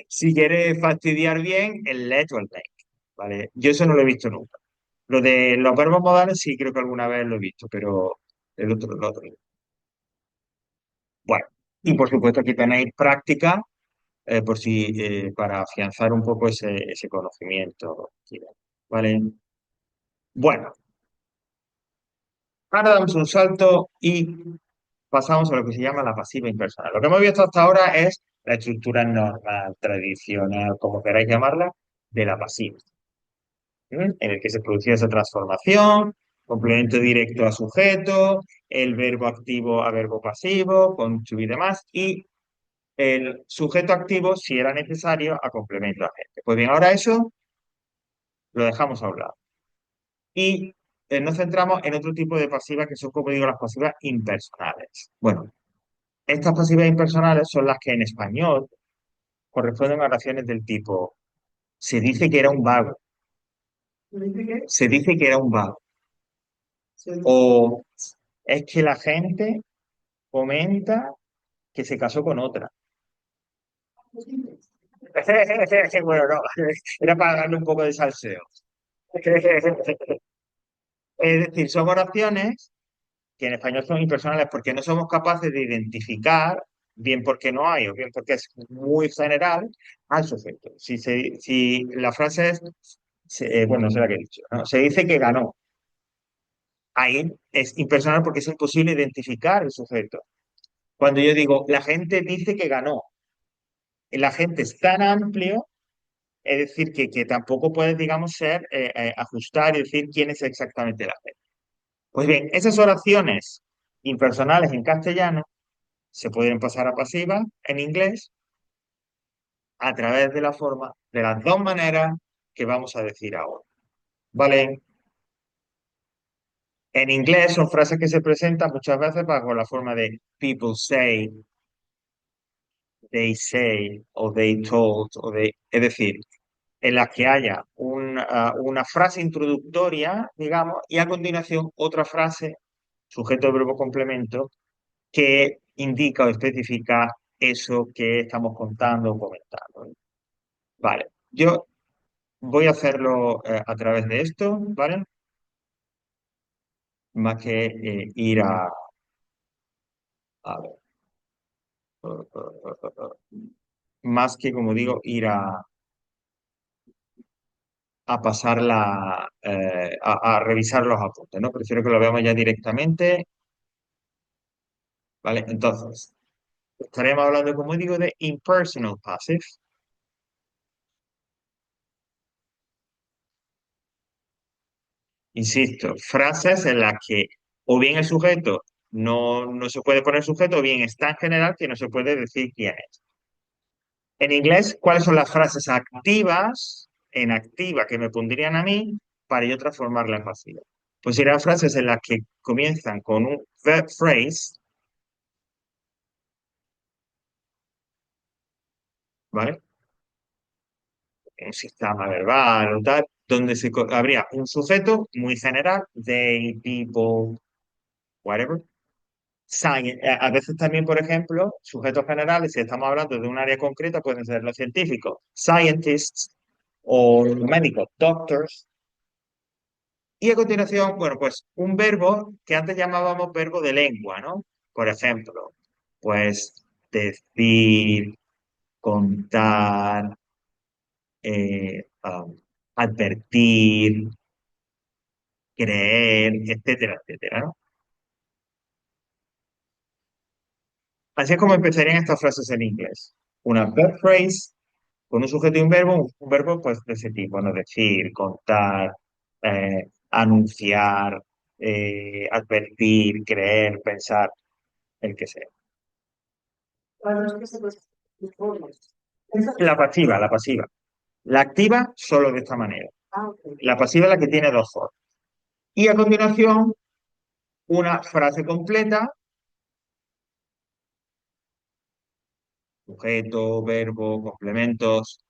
[SPEAKER 1] si quieren fastidiar bien, el let o el make, ¿vale? Yo eso no lo he visto nunca. Lo de los verbos modales sí creo que alguna vez lo he visto, pero el otro no. Bueno, y por supuesto aquí tenéis práctica por si para afianzar un poco ese conocimiento. ¿Vale? Bueno, ahora damos un salto y pasamos a lo que se llama la pasiva impersonal. Lo que hemos visto hasta ahora es la estructura normal, tradicional, como queráis llamarla, de la pasiva, ¿sí? En el que se producía esa transformación. Complemento directo a sujeto, el verbo activo a verbo pasivo, con to y demás, y el sujeto activo, si era necesario, a complemento agente. Pues bien, ahora eso lo dejamos a un lado. Y nos centramos en otro tipo de pasivas que son, como digo, las pasivas impersonales. Bueno, estas pasivas impersonales son las que en español corresponden a oraciones del tipo, se dice que era un vago,
[SPEAKER 2] ¿Me dice qué?
[SPEAKER 1] se dice que era un vago,
[SPEAKER 2] Sí.
[SPEAKER 1] o es que la gente comenta que se casó con otra. Bueno, no, era para darle un poco de salseo. Es decir, son oraciones que en español son impersonales porque no somos capaces de identificar, bien porque no hay o bien porque es muy general, al sujeto. Si la frase es, bueno, no sé la que he dicho, ¿no? Se dice que ganó. Ahí es impersonal porque es imposible identificar el sujeto. Cuando yo digo, la gente dice que ganó, la gente es tan amplio, es decir, que tampoco puedes, digamos, ajustar y decir quién es exactamente la gente. Pues bien, esas oraciones impersonales en castellano se pueden pasar a pasivas en inglés a través de la forma, de las dos maneras que vamos a decir ahora. ¿Vale? En inglés son frases que se presentan muchas veces bajo la forma de people say, they say, o they told, es decir, en las que haya una frase introductoria, digamos, y a continuación otra frase, sujeto, verbo, complemento, que indica o especifica eso que estamos contando o comentando. Vale, yo voy a hacerlo a través de esto, ¿vale? Más que ir a ver, más que, como digo, ir a pasarla, a revisar los apuntes, ¿no? Prefiero que lo veamos ya directamente, ¿vale? Entonces, estaremos hablando, como digo, de impersonal passive. Insisto, frases en las que o bien el sujeto no se puede poner sujeto, o bien es tan general que no se puede decir quién es. En inglés, ¿cuáles son las frases activas, en activa, que me pondrían a mí para yo transformarla en pasiva? Pues serían frases en las que comienzan con un verb phrase, ¿vale? Un sistema verbal o tal, donde habría un sujeto muy general, they, people, whatever. A veces también, por ejemplo, sujetos generales, si estamos hablando de un área concreta, pueden ser los científicos, scientists, o médicos, doctors. Y a continuación, bueno, pues un verbo que antes llamábamos verbo de lengua, ¿no? Por ejemplo, pues decir, contar, advertir, creer, etcétera, etcétera, ¿no? Así es como empezarían estas frases en inglés. Una verb phrase con un sujeto y un verbo pues de ese tipo, ¿no? Decir, contar, anunciar, advertir, creer, pensar, el que sea.
[SPEAKER 2] Bueno, es que se pues, formas.
[SPEAKER 1] La pasiva, la pasiva. La activa solo de esta manera.
[SPEAKER 2] Ah, ok.
[SPEAKER 1] La pasiva es la que tiene dos formas. Y a continuación, una frase completa, sujeto, verbo, complementos,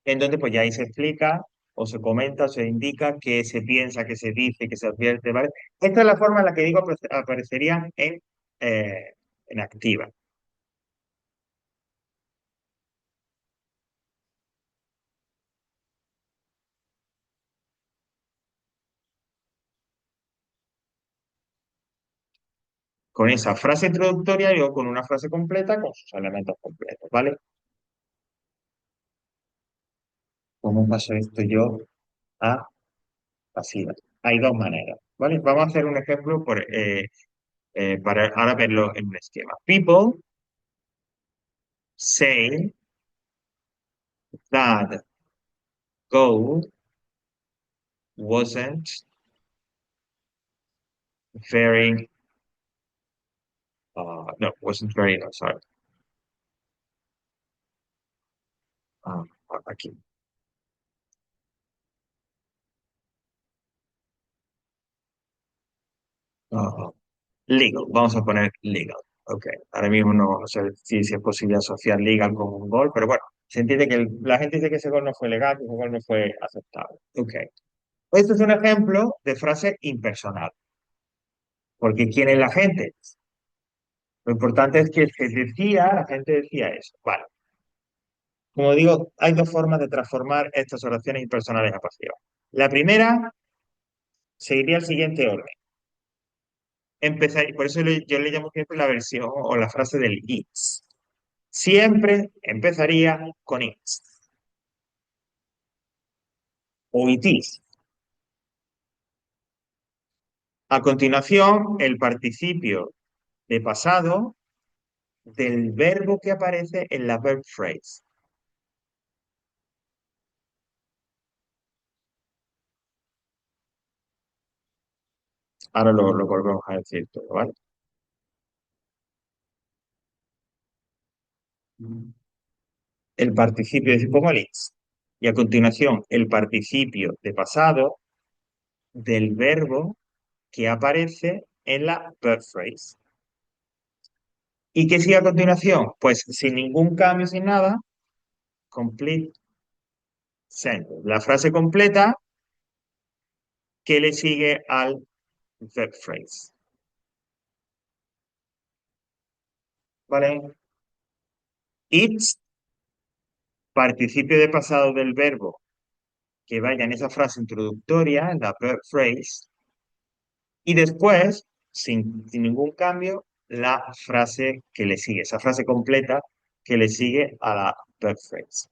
[SPEAKER 1] en donde pues ya ahí se explica o se comenta o se indica qué se piensa, qué se dice, qué se advierte, ¿vale? Esta es la forma en la que digo aparecerían en activa. Con esa frase introductoria y o con una frase completa con sus elementos completos, ¿vale? ¿Cómo paso esto yo a pasiva? Hay dos maneras, ¿vale? Vamos a hacer un ejemplo para ahora verlo en un esquema. People say that gold wasn't very, no, wasn't very, no, sorry. Ah, aquí. Ah, legal, vamos a poner legal. Ok, ahora mismo no sé si es posible asociar legal con un gol, pero bueno, se entiende que la gente dice que ese gol no fue legal, que ese gol no fue aceptable. Ok. Este es un ejemplo de frase impersonal, porque ¿quién es la gente? Lo importante es que se decía, la gente decía eso. Vale. Como digo, hay dos formas de transformar estas oraciones impersonales a pasivas. La primera seguiría el siguiente orden. Empezar, por eso yo le llamo siempre la versión o la frase del it's. Siempre empezaría con it's o it is. A continuación, el participio de pasado del verbo que aparece en la verb phrase. Ahora lo volvemos a decir todo, ¿vale? El participio, es pongo el it's. Y a continuación, el participio de pasado del verbo que aparece en la verb phrase. ¿Y qué sigue a continuación? Pues sin ningún cambio, sin nada, complete sentence. La frase completa que le sigue al verb phrase. ¿Vale? It's, participio de pasado del verbo que vaya en esa frase introductoria, en la verb phrase, y después, sin ningún cambio, la frase que le sigue, esa frase completa que le sigue a la verb phrase.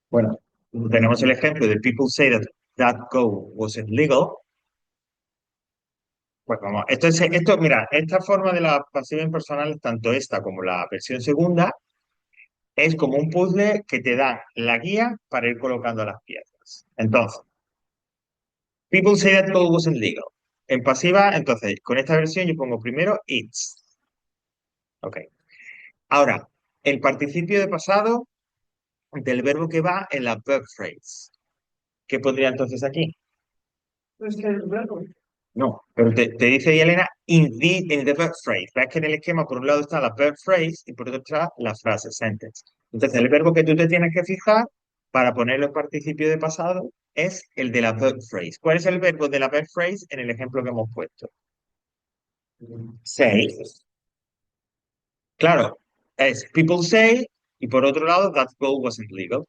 [SPEAKER 1] Bueno, tenemos el ejemplo de people say that that go wasn't legal. Pues vamos, esto, mira, esta forma de la pasiva impersonal, tanto esta como la versión segunda, es como un puzzle que te da la guía para ir colocando las piezas. Entonces, people say that gold wasn't legal. En pasiva, entonces, con esta versión yo pongo primero it's. Ok. Ahora, el participio de pasado del verbo que va en la verb phrase. ¿Qué pondría entonces aquí?
[SPEAKER 2] Pues que el verbo.
[SPEAKER 1] No, pero te dice ahí, Elena, in the verb phrase. Ves que en el esquema por un lado está la verb phrase y por otro está la frase, sentence. Entonces, el verbo que tú te tienes que fijar para ponerlo en participio de pasado es el de la verb phrase. ¿Cuál es el verbo de la verb phrase en el ejemplo que hemos puesto? Say. Claro, es people say y por otro lado, that goal wasn't legal.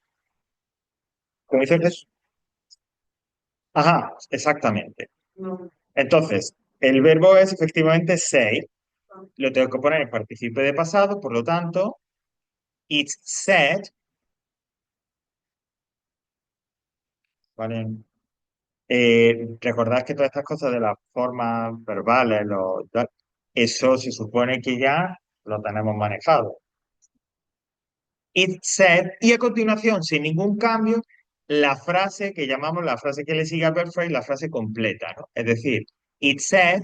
[SPEAKER 1] ¿Cómo dices eso? Ajá, exactamente.
[SPEAKER 2] No.
[SPEAKER 1] Entonces, el verbo es efectivamente say, lo tengo que poner en participio de pasado, por lo tanto, it's said, ¿vale? Recordad que todas estas cosas de las formas verbales, eso se supone que ya lo tenemos manejado. It said, y a continuación, sin ningún cambio, la frase que llamamos la frase que le sigue al verb phrase, la frase completa, ¿no? Es decir, it said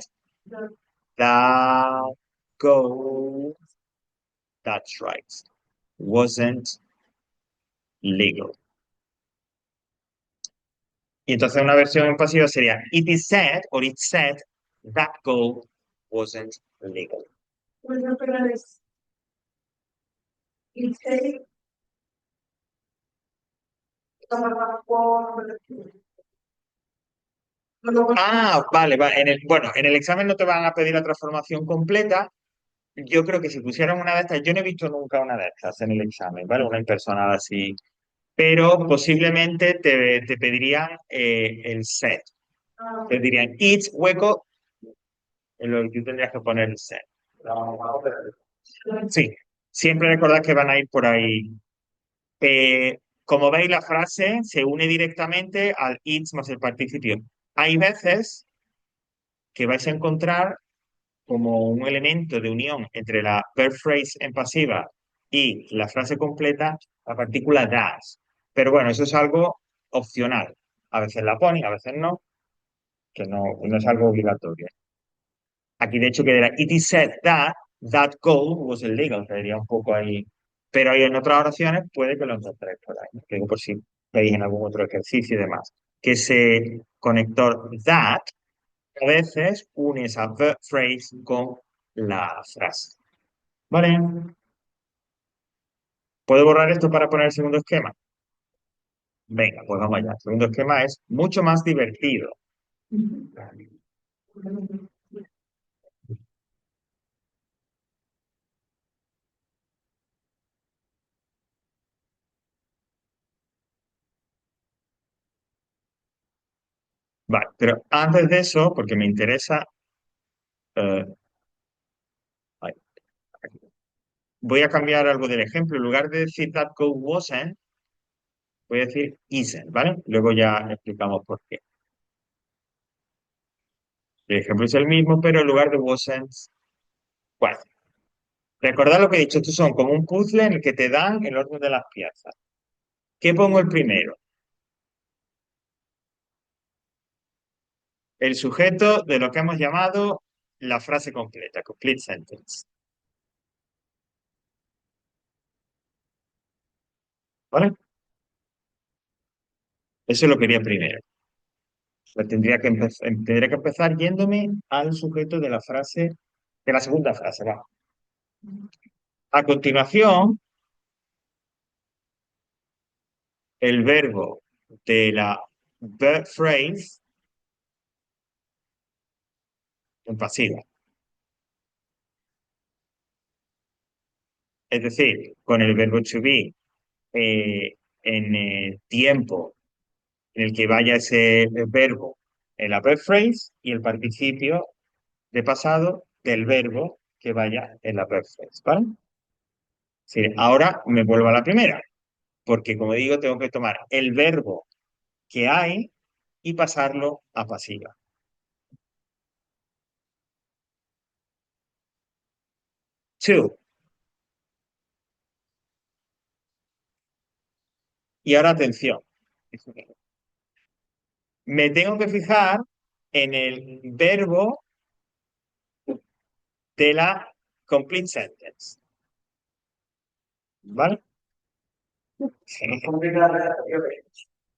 [SPEAKER 1] that go, that's right, wasn't legal. Y entonces una versión en pasiva sería it is said or it said that goal wasn't legal.
[SPEAKER 2] Pues no, pero es. Y se toma por.
[SPEAKER 1] Ah, vale, va. Bueno, en el examen no te van a pedir la transformación completa. Yo creo que si pusieran una de estas, yo no he visto nunca una de estas en el examen, ¿vale? Una impersonal así. Pero posiblemente te pedirían el set. Te dirían it's hueco, en lo que tú tendrías que poner el set. Sí, siempre recordad que van a ir por ahí. Como veis, la frase se une directamente al it's más el participio. Hay veces que vais a encontrar como un elemento de unión entre la verb phrase en pasiva y la frase completa, la partícula das. Pero bueno, eso es algo opcional. A veces la ponen, a veces no, que no es algo obligatorio. Aquí de hecho quedaría, it is said that that goal was illegal, quedaría un poco ahí. Pero ahí en otras oraciones puede que lo encontréis por ahí, ¿no? Que digo por si veis en algún otro ejercicio y demás. Que ese conector that a veces une esa phrase con la frase. ¿Vale? ¿Puedo borrar esto para poner el segundo esquema? Venga, pues vamos allá. El segundo esquema es mucho más divertido. Vale, pero antes de eso, porque me interesa, eh, ay, voy a cambiar algo del ejemplo. En lugar de decir that goal wasn't, voy a decir isn't, ¿vale? Luego ya explicamos por qué. El ejemplo es el mismo, pero en lugar de wasn't, bueno, recordad lo que he dicho, estos son como un puzzle en el que te dan el orden de las piezas. ¿Qué pongo el primero? El sujeto de lo que hemos llamado la frase completa, complete sentence, ¿vale? Eso lo quería primero. Pues tendría que empezar yéndome al sujeto de la frase, de la segunda frase, va. A continuación, el verbo de la verb phrase en pasiva. Es decir, con el verbo to be en tiempo en el que vaya ese verbo en la verb phrase y el participio de pasado del verbo que vaya en la verb phrase, ¿vale? Sí, ahora me vuelvo a la primera, porque como digo, tengo que tomar el verbo que hay y pasarlo a pasiva. To. Y ahora atención, me tengo que fijar en el verbo de la complete sentence, ¿vale?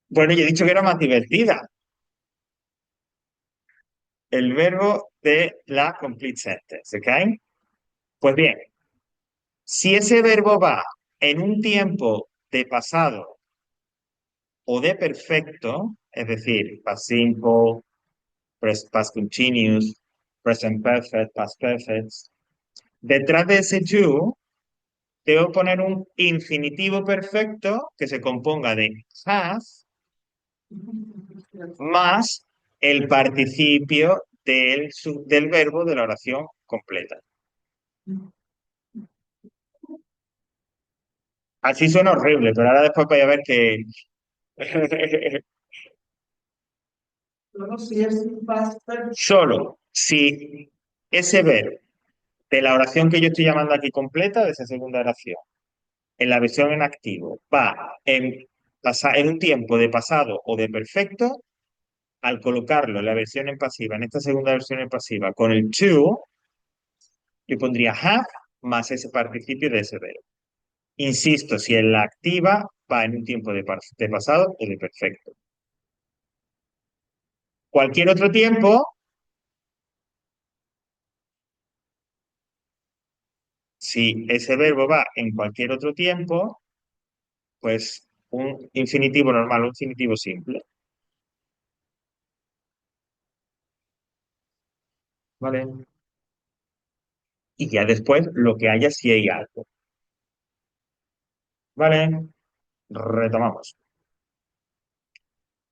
[SPEAKER 1] Bueno, yo he dicho que era más divertida. El verbo de la complete sentence, ¿ok? Pues bien, si ese verbo va en un tiempo de pasado o de perfecto, es decir, past simple, past continuous, present perfect, past perfect, detrás de ese to, debo poner un infinitivo perfecto que se componga de has más el participio del verbo de la oración completa. Así suena horrible, pero ahora después voy a ver que
[SPEAKER 2] Luego, si es un past perfect,
[SPEAKER 1] solo si ese verbo de la oración que yo estoy llamando aquí completa, de esa segunda oración, en la versión en activo, va en un tiempo de pasado o de perfecto, al colocarlo en la versión en pasiva, en esta segunda versión en pasiva, con el to, yo pondría have más ese participio de ese verbo. Insisto, si en la activa va en un tiempo de pasado o de perfecto. Cualquier otro tiempo, si ese verbo va en cualquier otro tiempo, pues un infinitivo normal, un infinitivo simple. ¿Vale? Y ya después lo que haya si hay algo. ¿Vale? Retomamos.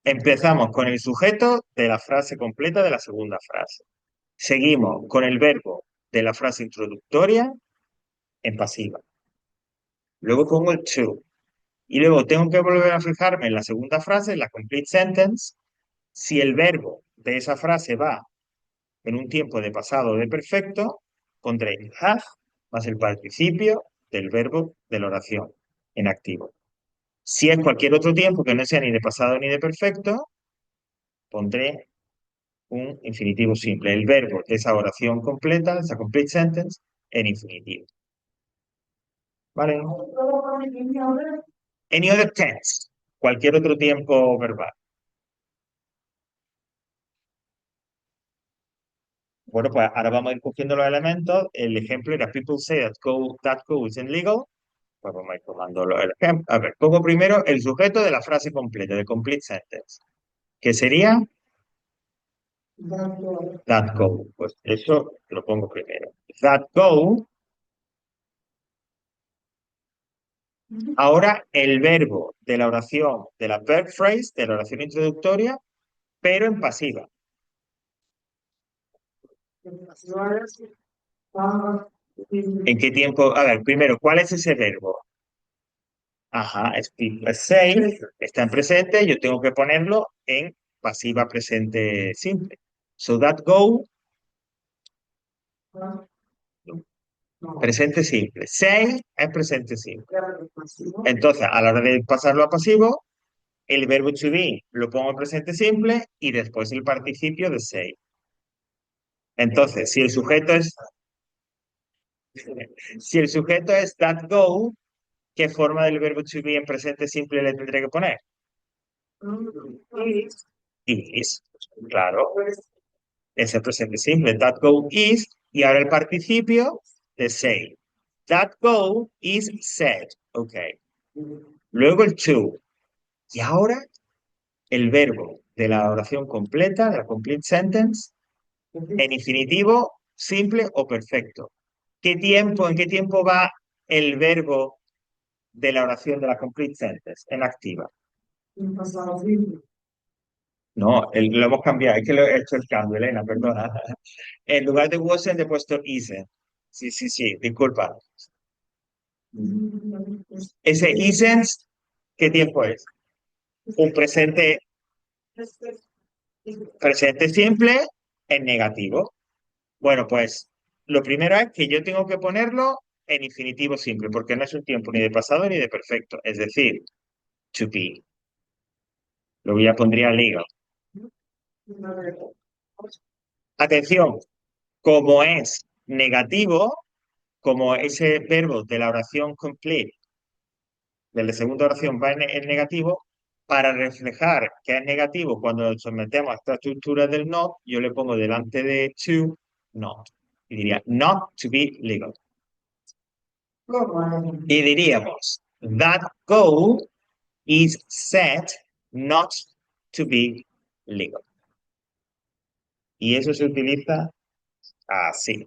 [SPEAKER 1] Empezamos con el sujeto de la frase completa de la segunda frase. Seguimos con el verbo de la frase introductoria en pasiva. Luego pongo el to. Y luego tengo que volver a fijarme en la segunda frase, en la complete sentence, si el verbo de esa frase va en un tiempo de pasado o de perfecto, pondré have más el participio del verbo de la oración en activo. Si es cualquier otro tiempo que no sea ni de pasado ni de perfecto, pondré un infinitivo simple. El verbo de esa oración completa, esa complete sentence, en infinitivo. ¿Vale? Any other tense, cualquier otro tiempo verbal. Bueno, pues ahora vamos a ir cogiendo los elementos. El ejemplo era people say that go isn't legal. Pues vamos a ir tomando el ejemplo. A ver, pongo primero el sujeto de la frase completa, de complete sentence, que sería that go. Pues eso lo pongo primero. That go. Ahora el verbo de la oración, de la verb phrase, de la oración introductoria, pero en pasiva. ¿En qué tiempo? A ver, primero, ¿cuál es ese verbo? Ajá, es say, está en presente, yo tengo que ponerlo en pasiva presente simple. So that go, presente simple. Say es presente simple. Entonces, a la hora de pasarlo a pasivo, el verbo to be lo pongo en presente simple y después el participio de say. Entonces, si el sujeto es that go, ¿qué forma del verbo to be en presente simple le tendré que poner? Is, claro. Es el presente simple. That go is, y ahora el participio de say. That go is said. Ok. Luego el to. Y ahora el verbo de la oración completa, de la complete sentence, en infinitivo, simple o perfecto. ¿En qué tiempo va el verbo de la oración de la complete sentence? En activa. No, lo hemos cambiado, es que lo he hecho el cambio, Elena, perdona. En lugar de wasn't he puesto isn't. Sí, sí, sí, disculpa. Ese isn't, ¿qué tiempo es? Un presente simple en negativo. Bueno, pues lo primero es que yo tengo que ponerlo en infinitivo simple, porque no es un tiempo ni de pasado ni de perfecto. Es decir, to be. Luego ya pondría legal. Atención, como es negativo, como ese verbo de la oración complete, de la segunda oración va en negativo, para reflejar que es negativo cuando lo sometemos a esta estructura del not, yo le pongo delante de to, not. Y diría, not to be legal. Y diríamos, that go is said not to be legal. Y eso se utiliza así.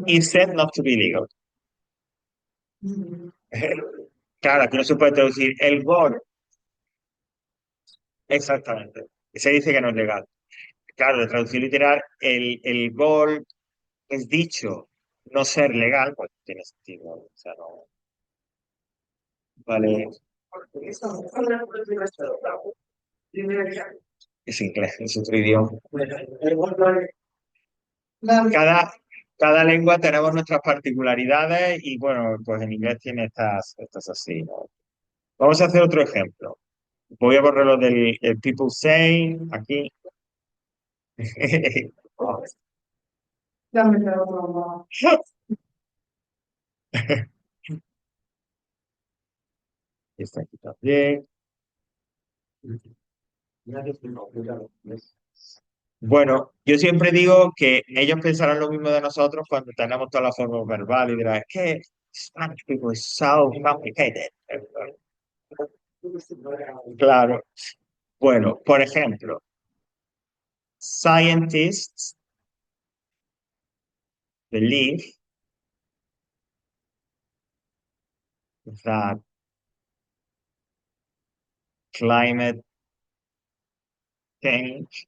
[SPEAKER 1] Is said not to be legal. Claro, aquí no se puede traducir el gol. Exactamente. Se dice que no es legal. Claro, de traducción literal, el gol es dicho no ser legal, pues tiene sentido. O sea, no. Vale. Es inglés, es otro idioma. Cada, cada lengua tenemos nuestras particularidades y bueno, pues en inglés tiene estas así, ¿no? Vamos a hacer otro ejemplo. Voy a borrar lo del el people say aquí. Está aquí también. Bueno, yo siempre digo que ellos pensarán lo mismo de nosotros cuando tenemos toda la forma verbal y dirán, es que Spanish people is so complicated. Claro. Bueno, por ejemplo, scientists believe that climate change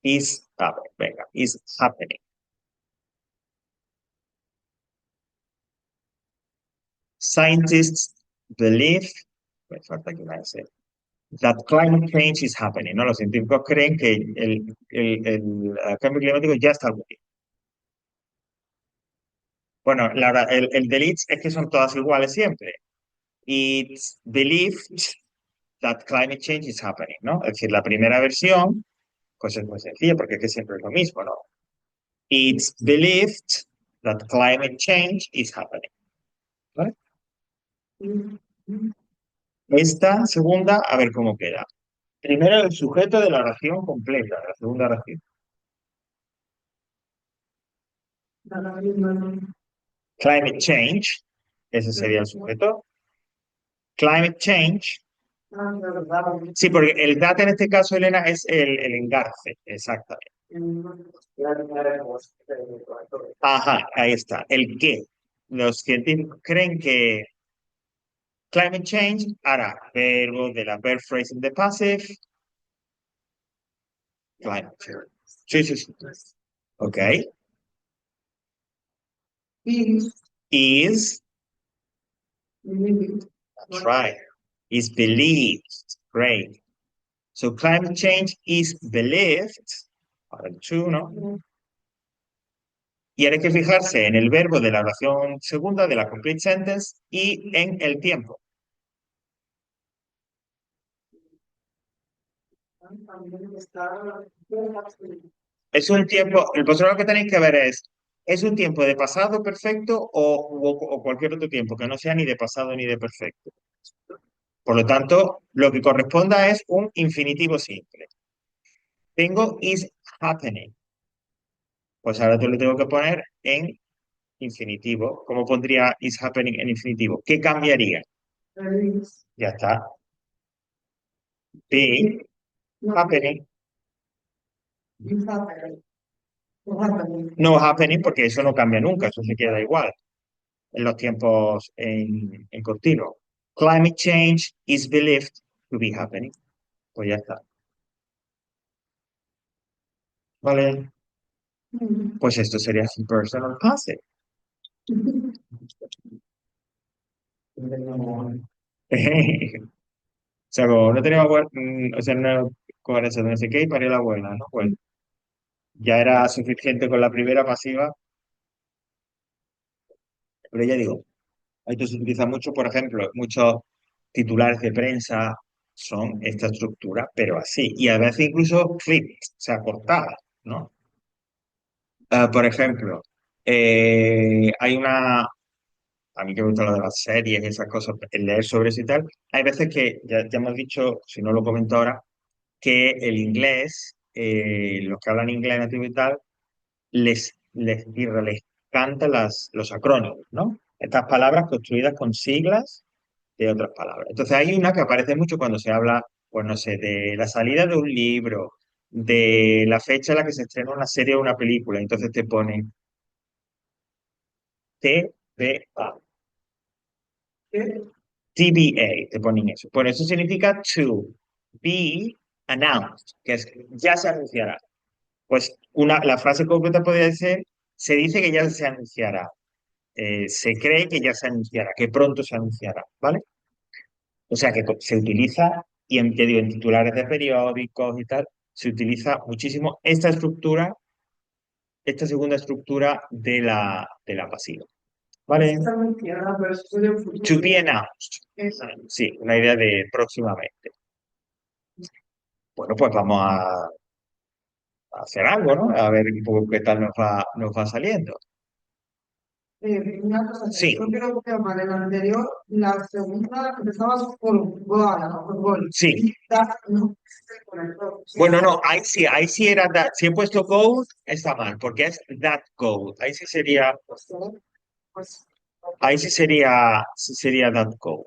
[SPEAKER 1] is happening. Scientists believe, me falta que me dice, that climate change is happening, ¿no? Los científicos creen que el cambio climático ya está ocurriendo. Bueno, el delete es que son todas iguales siempre. It's believed that climate change is happening, ¿no? Es decir, la primera versión, pues es muy sencilla porque es que siempre es lo mismo, ¿no? It's believed that climate change is happening, ¿vale? Esta segunda, a ver cómo queda. Primero el sujeto de la oración completa, de la segunda oración. Climate change, ese sería el sujeto. Climate change. Sí, porque el that en este caso, Elena, es el engarce, exactamente. Ajá, ahí está. El qué. Los científicos creen que climate change hará verbo de la verb phrase in the passive. Climate change. Sí, sí, sí. Ok. Is, that's right. Is believed. Great. So climate change is believed. Ahora el to, ¿no? Y ahora hay que fijarse en el verbo de la oración segunda, de la complete sentence, y en el tiempo. Es un tiempo, vosotros lo que tenéis que ver ¿es un tiempo de pasado perfecto o cualquier otro tiempo que no sea ni de pasado ni de perfecto? Por lo tanto, lo que corresponda es un infinitivo simple. Tengo is happening. Pues ahora yo le tengo que poner en infinitivo. ¿Cómo pondría is happening en infinitivo? ¿Qué cambiaría? Ya está. Be happening. No happening porque eso no cambia nunca, eso se queda igual en los tiempos en continuo. Climate change is believed to be happening. Pues ya está. Vale. Pues esto sería su personal passive. O sea, como no tenemos, o sea, no, con eso, no sé qué, y paré la abuela, ¿no? Pues ya era suficiente con la primera pasiva, pero ya digo, esto se utiliza mucho, por ejemplo, muchos titulares de prensa son esta estructura, pero así, y a veces incluso clips, o sea, cortadas, ¿no? Por ejemplo, hay a mí que me gusta lo de las series y esas cosas, el leer sobre eso y tal, hay veces que, ya hemos dicho, si no lo comento ahora, que el inglés, los que hablan inglés nativo y tal, les cantan los acrónimos, ¿no? Estas palabras construidas con siglas de otras palabras. Entonces hay una que aparece mucho cuando se habla, pues no sé, de la salida de un libro, de la fecha en la que se estrena una serie o una película. Entonces te ponen TBA, TBA, te ponen eso. Por eso significa to be announced, que es ya se anunciará. Pues la frase completa podría ser, se dice que ya se anunciará, se cree que ya se anunciará, que pronto se anunciará, ¿vale? O sea que se utiliza, y te digo, en titulares de periódicos y tal, se utiliza muchísimo esta segunda estructura de la pasiva. ¿Vale? To be announced. Sí, una idea de próximamente. Bueno, pues vamos a hacer algo, ¿no? A ver un poco qué tal nos va saliendo.
[SPEAKER 2] Una cosa,
[SPEAKER 1] Sí,
[SPEAKER 2] yo creo que para el anterior, la segunda empezabas por gol, ¿no? Por gol.
[SPEAKER 1] sí.
[SPEAKER 2] Y no, con el gol.
[SPEAKER 1] Bueno, no, ahí sí era that. Si he puesto goal, está mal, porque es that goal.
[SPEAKER 2] Pues,
[SPEAKER 1] Ahí sí sería that goal.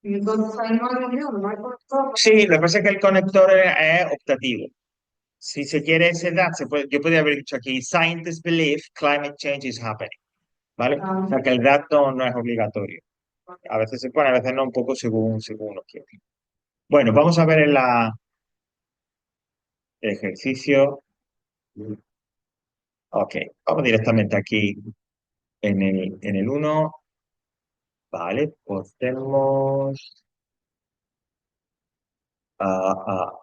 [SPEAKER 2] y entonces ahí no hay unión, no hay conector.
[SPEAKER 1] Sí, lo que pasa es que el conector es optativo. Si se quiere ese that, yo podría haber dicho aquí, scientists believe climate change is happening, ¿vale? O sea que el that no es obligatorio. A veces se pone, a veces no, un poco según uno quiere. Bueno, vamos a ver el ejercicio. Ok, vamos directamente aquí en el uno. Vale, pues tenemos.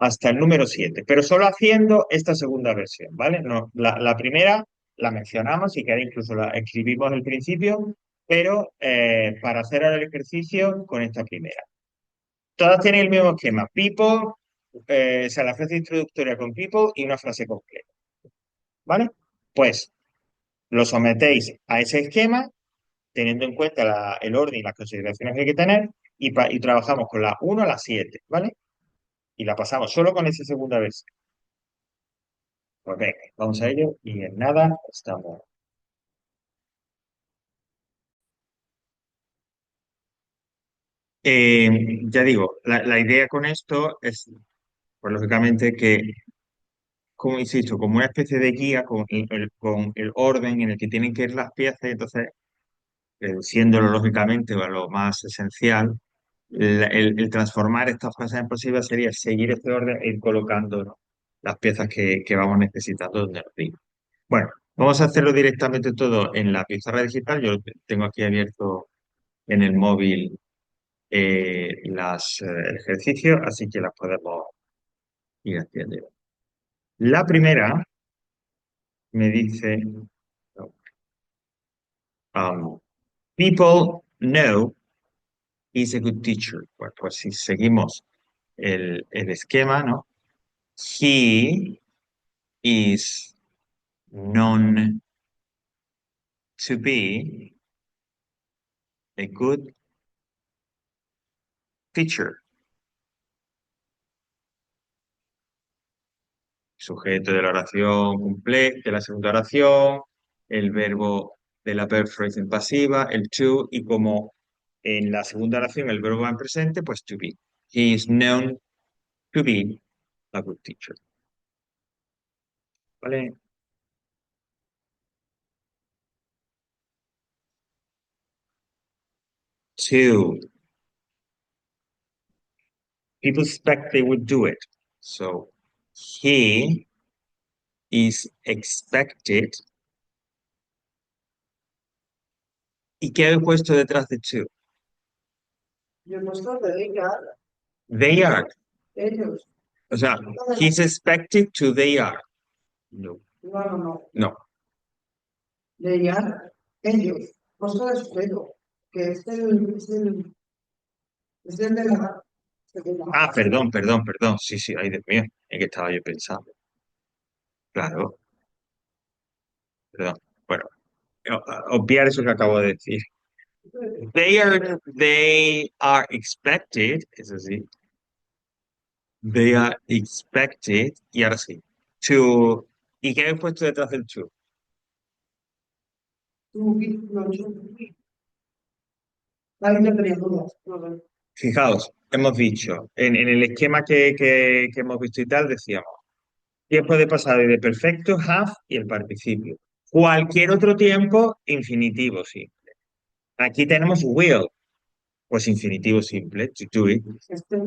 [SPEAKER 1] hasta el número 7, pero solo haciendo esta segunda versión, ¿vale? No, la primera la mencionamos y que incluso la escribimos al principio, pero para hacer ahora el ejercicio con esta primera. Todas tienen el mismo esquema. People, o sea, la frase introductoria con people y una frase completa, ¿vale? Pues lo sometéis a ese esquema teniendo en cuenta el orden y las consideraciones que hay que tener y trabajamos con la 1 a la 7, ¿vale? Y la pasamos solo con esa segunda versión. Pues venga, vamos a ello y en nada estamos. Ya digo, la idea con esto es, pues lógicamente, que, como insisto, como una especie de guía con el orden en el que tienen que ir las piezas, y entonces, siéndolo lógicamente lo más esencial, el transformar estas frases en pasivas sería seguir este orden e ir colocando, ¿no?, las piezas que vamos necesitando donde nos diga. Bueno, vamos a hacerlo directamente todo en la pizarra digital. Yo tengo aquí abierto en el móvil el ejercicio, así que las podemos ir haciendo. La primera me dice, um, people know he's a good teacher. Bueno, pues si seguimos el esquema, ¿no? He is known to be a good teacher. Sujeto de la oración completa, de la segunda oración, el verbo de la verb phrase en pasiva, el to, y como en la segunda oración el verbo va en presente, pues to be. He is known to be a good teacher. ¿Vale? Two, people expect they would do it. So, he is expected. ¿Y qué he puesto detrás de to?
[SPEAKER 2] Yo he puesto dedicar,
[SPEAKER 1] They are.
[SPEAKER 2] ellos.
[SPEAKER 1] O sea, he's expected to they are. No,
[SPEAKER 2] No, no, no.
[SPEAKER 1] no.
[SPEAKER 2] Dedicar, ellos. Puesto de sujeto, que es el de la.
[SPEAKER 1] Ah, perdón. Sí, sí, ay, Dios mío, en qué estaba yo pensando. Claro, perdón. Bueno, obviar eso que acabo de decir. They are expected, es decir, they are expected, y ahora sí, to, ¿y qué he puesto detrás del to?
[SPEAKER 2] No, ahí no tenía dudas.
[SPEAKER 1] Fijaos, hemos dicho, en el esquema que hemos visto y tal, decíamos, tiempo de pasado y de perfecto, have y el participio. Cualquier otro tiempo, infinitivo, sí. Aquí tenemos will, pues infinitivo simple, to do it.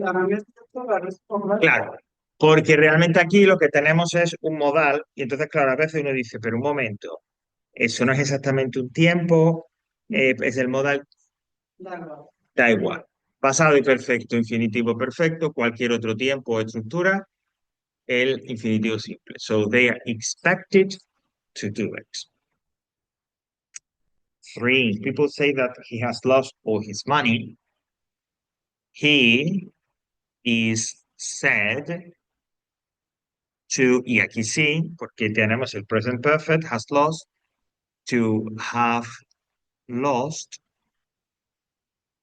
[SPEAKER 2] A mí me gusta la respuesta.
[SPEAKER 1] Claro, porque realmente aquí lo que tenemos es un modal, y entonces, claro, a veces uno dice, pero un momento, eso no es exactamente un tiempo, es el modal, da igual. Pasado y perfecto, infinitivo perfecto, cualquier otro tiempo o estructura, el infinitivo simple. So they are expected to do it. Three, people say that he has lost all his money. He is said to, y aquí sí, porque tenemos el present perfect, has lost, to have lost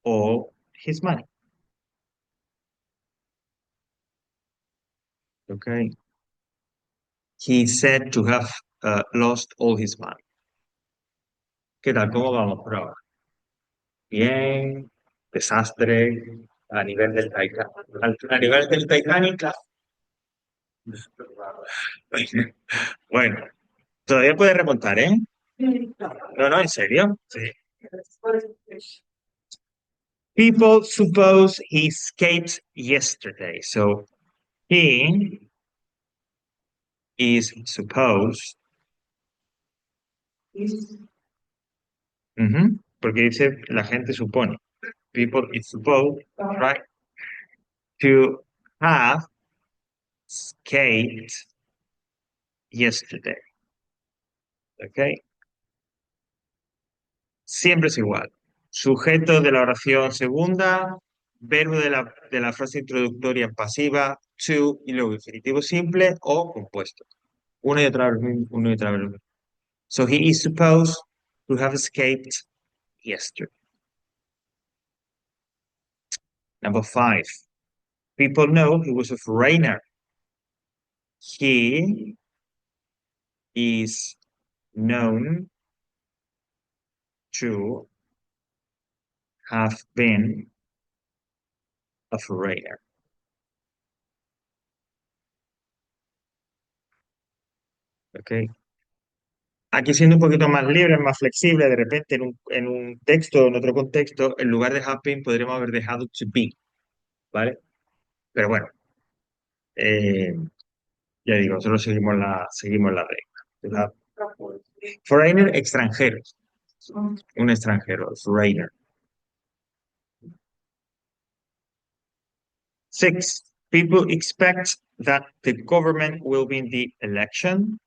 [SPEAKER 1] all his money. Okay. He said to have lost all his money. ¿Qué tal? ¿Cómo vamos por ahora? Bien, desastre, a nivel del Titanic. A nivel del Titanic. Bueno, todavía puede remontar, ¿eh? No, no, en serio. Sí. People suppose he escaped yesterday. So he is supposed, porque dice la gente supone. People is supposed, right, to have escaped yesterday. ¿Ok? Siempre es igual. Sujeto de la oración segunda, verbo de la frase introductoria pasiva, to, y luego infinitivo simple o compuesto. Una y otra vez, una y otra vez. So he is supposed to have escaped yesterday. Number 5. People know he was a foreigner. He is known to have been a foreigner. ¿Ok? Aquí siendo un poquito más libre, más flexible, de repente en un texto, en otro contexto, en lugar de have been, podríamos haber dejado to be, ¿vale? Pero bueno, eh, ya digo, nosotros seguimos la regla. Foreigner, extranjeros. Un extranjero, foreigner. 6. People expect that the government will win the election.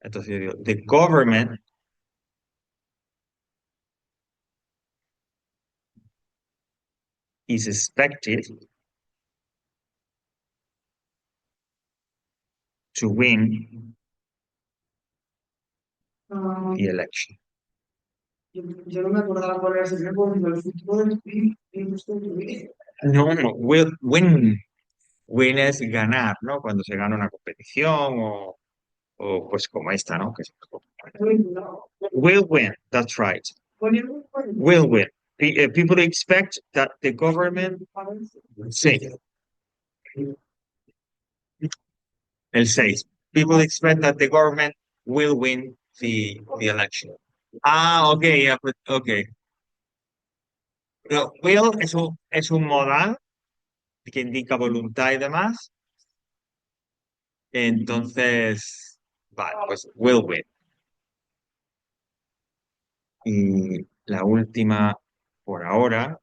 [SPEAKER 1] Entonces yo digo, the government is expected to win
[SPEAKER 2] Ah,
[SPEAKER 1] the election.
[SPEAKER 2] yo no me acordaba cuál era ese verbo, pero el futuro de
[SPEAKER 1] No, no, will win. Win es ganar, ¿no? Cuando se gana una competición o pues como esta, ¿no? Will win, that's right. Will win. People expect that the government, sí, el 6. People expect that the government will win the election. Ah, ok, ya, ok. Pero will es un modal que indica voluntad y demás. Entonces, vale, pues will win. Y la última por ahora.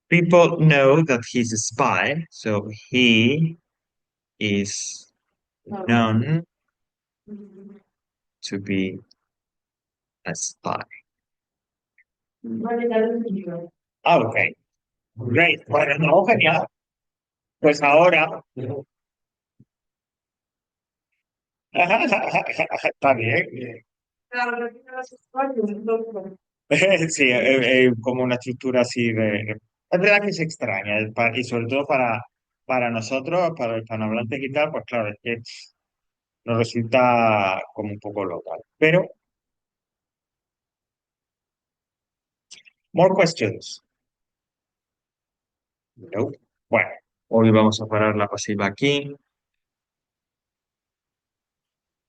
[SPEAKER 1] People know that he's a spy, so he is known to be a spy. Ah, ok. Great. Bueno, no, genial. Pues ahora. Está bien. Sí, como una estructura así de. Es verdad que es extraña, y sobre todo para nosotros, para los hispanohablantes y tal, pues claro, es que nos resulta como un poco local. Pero, more questions. No. Bueno, hoy vamos a parar la pasiva aquí.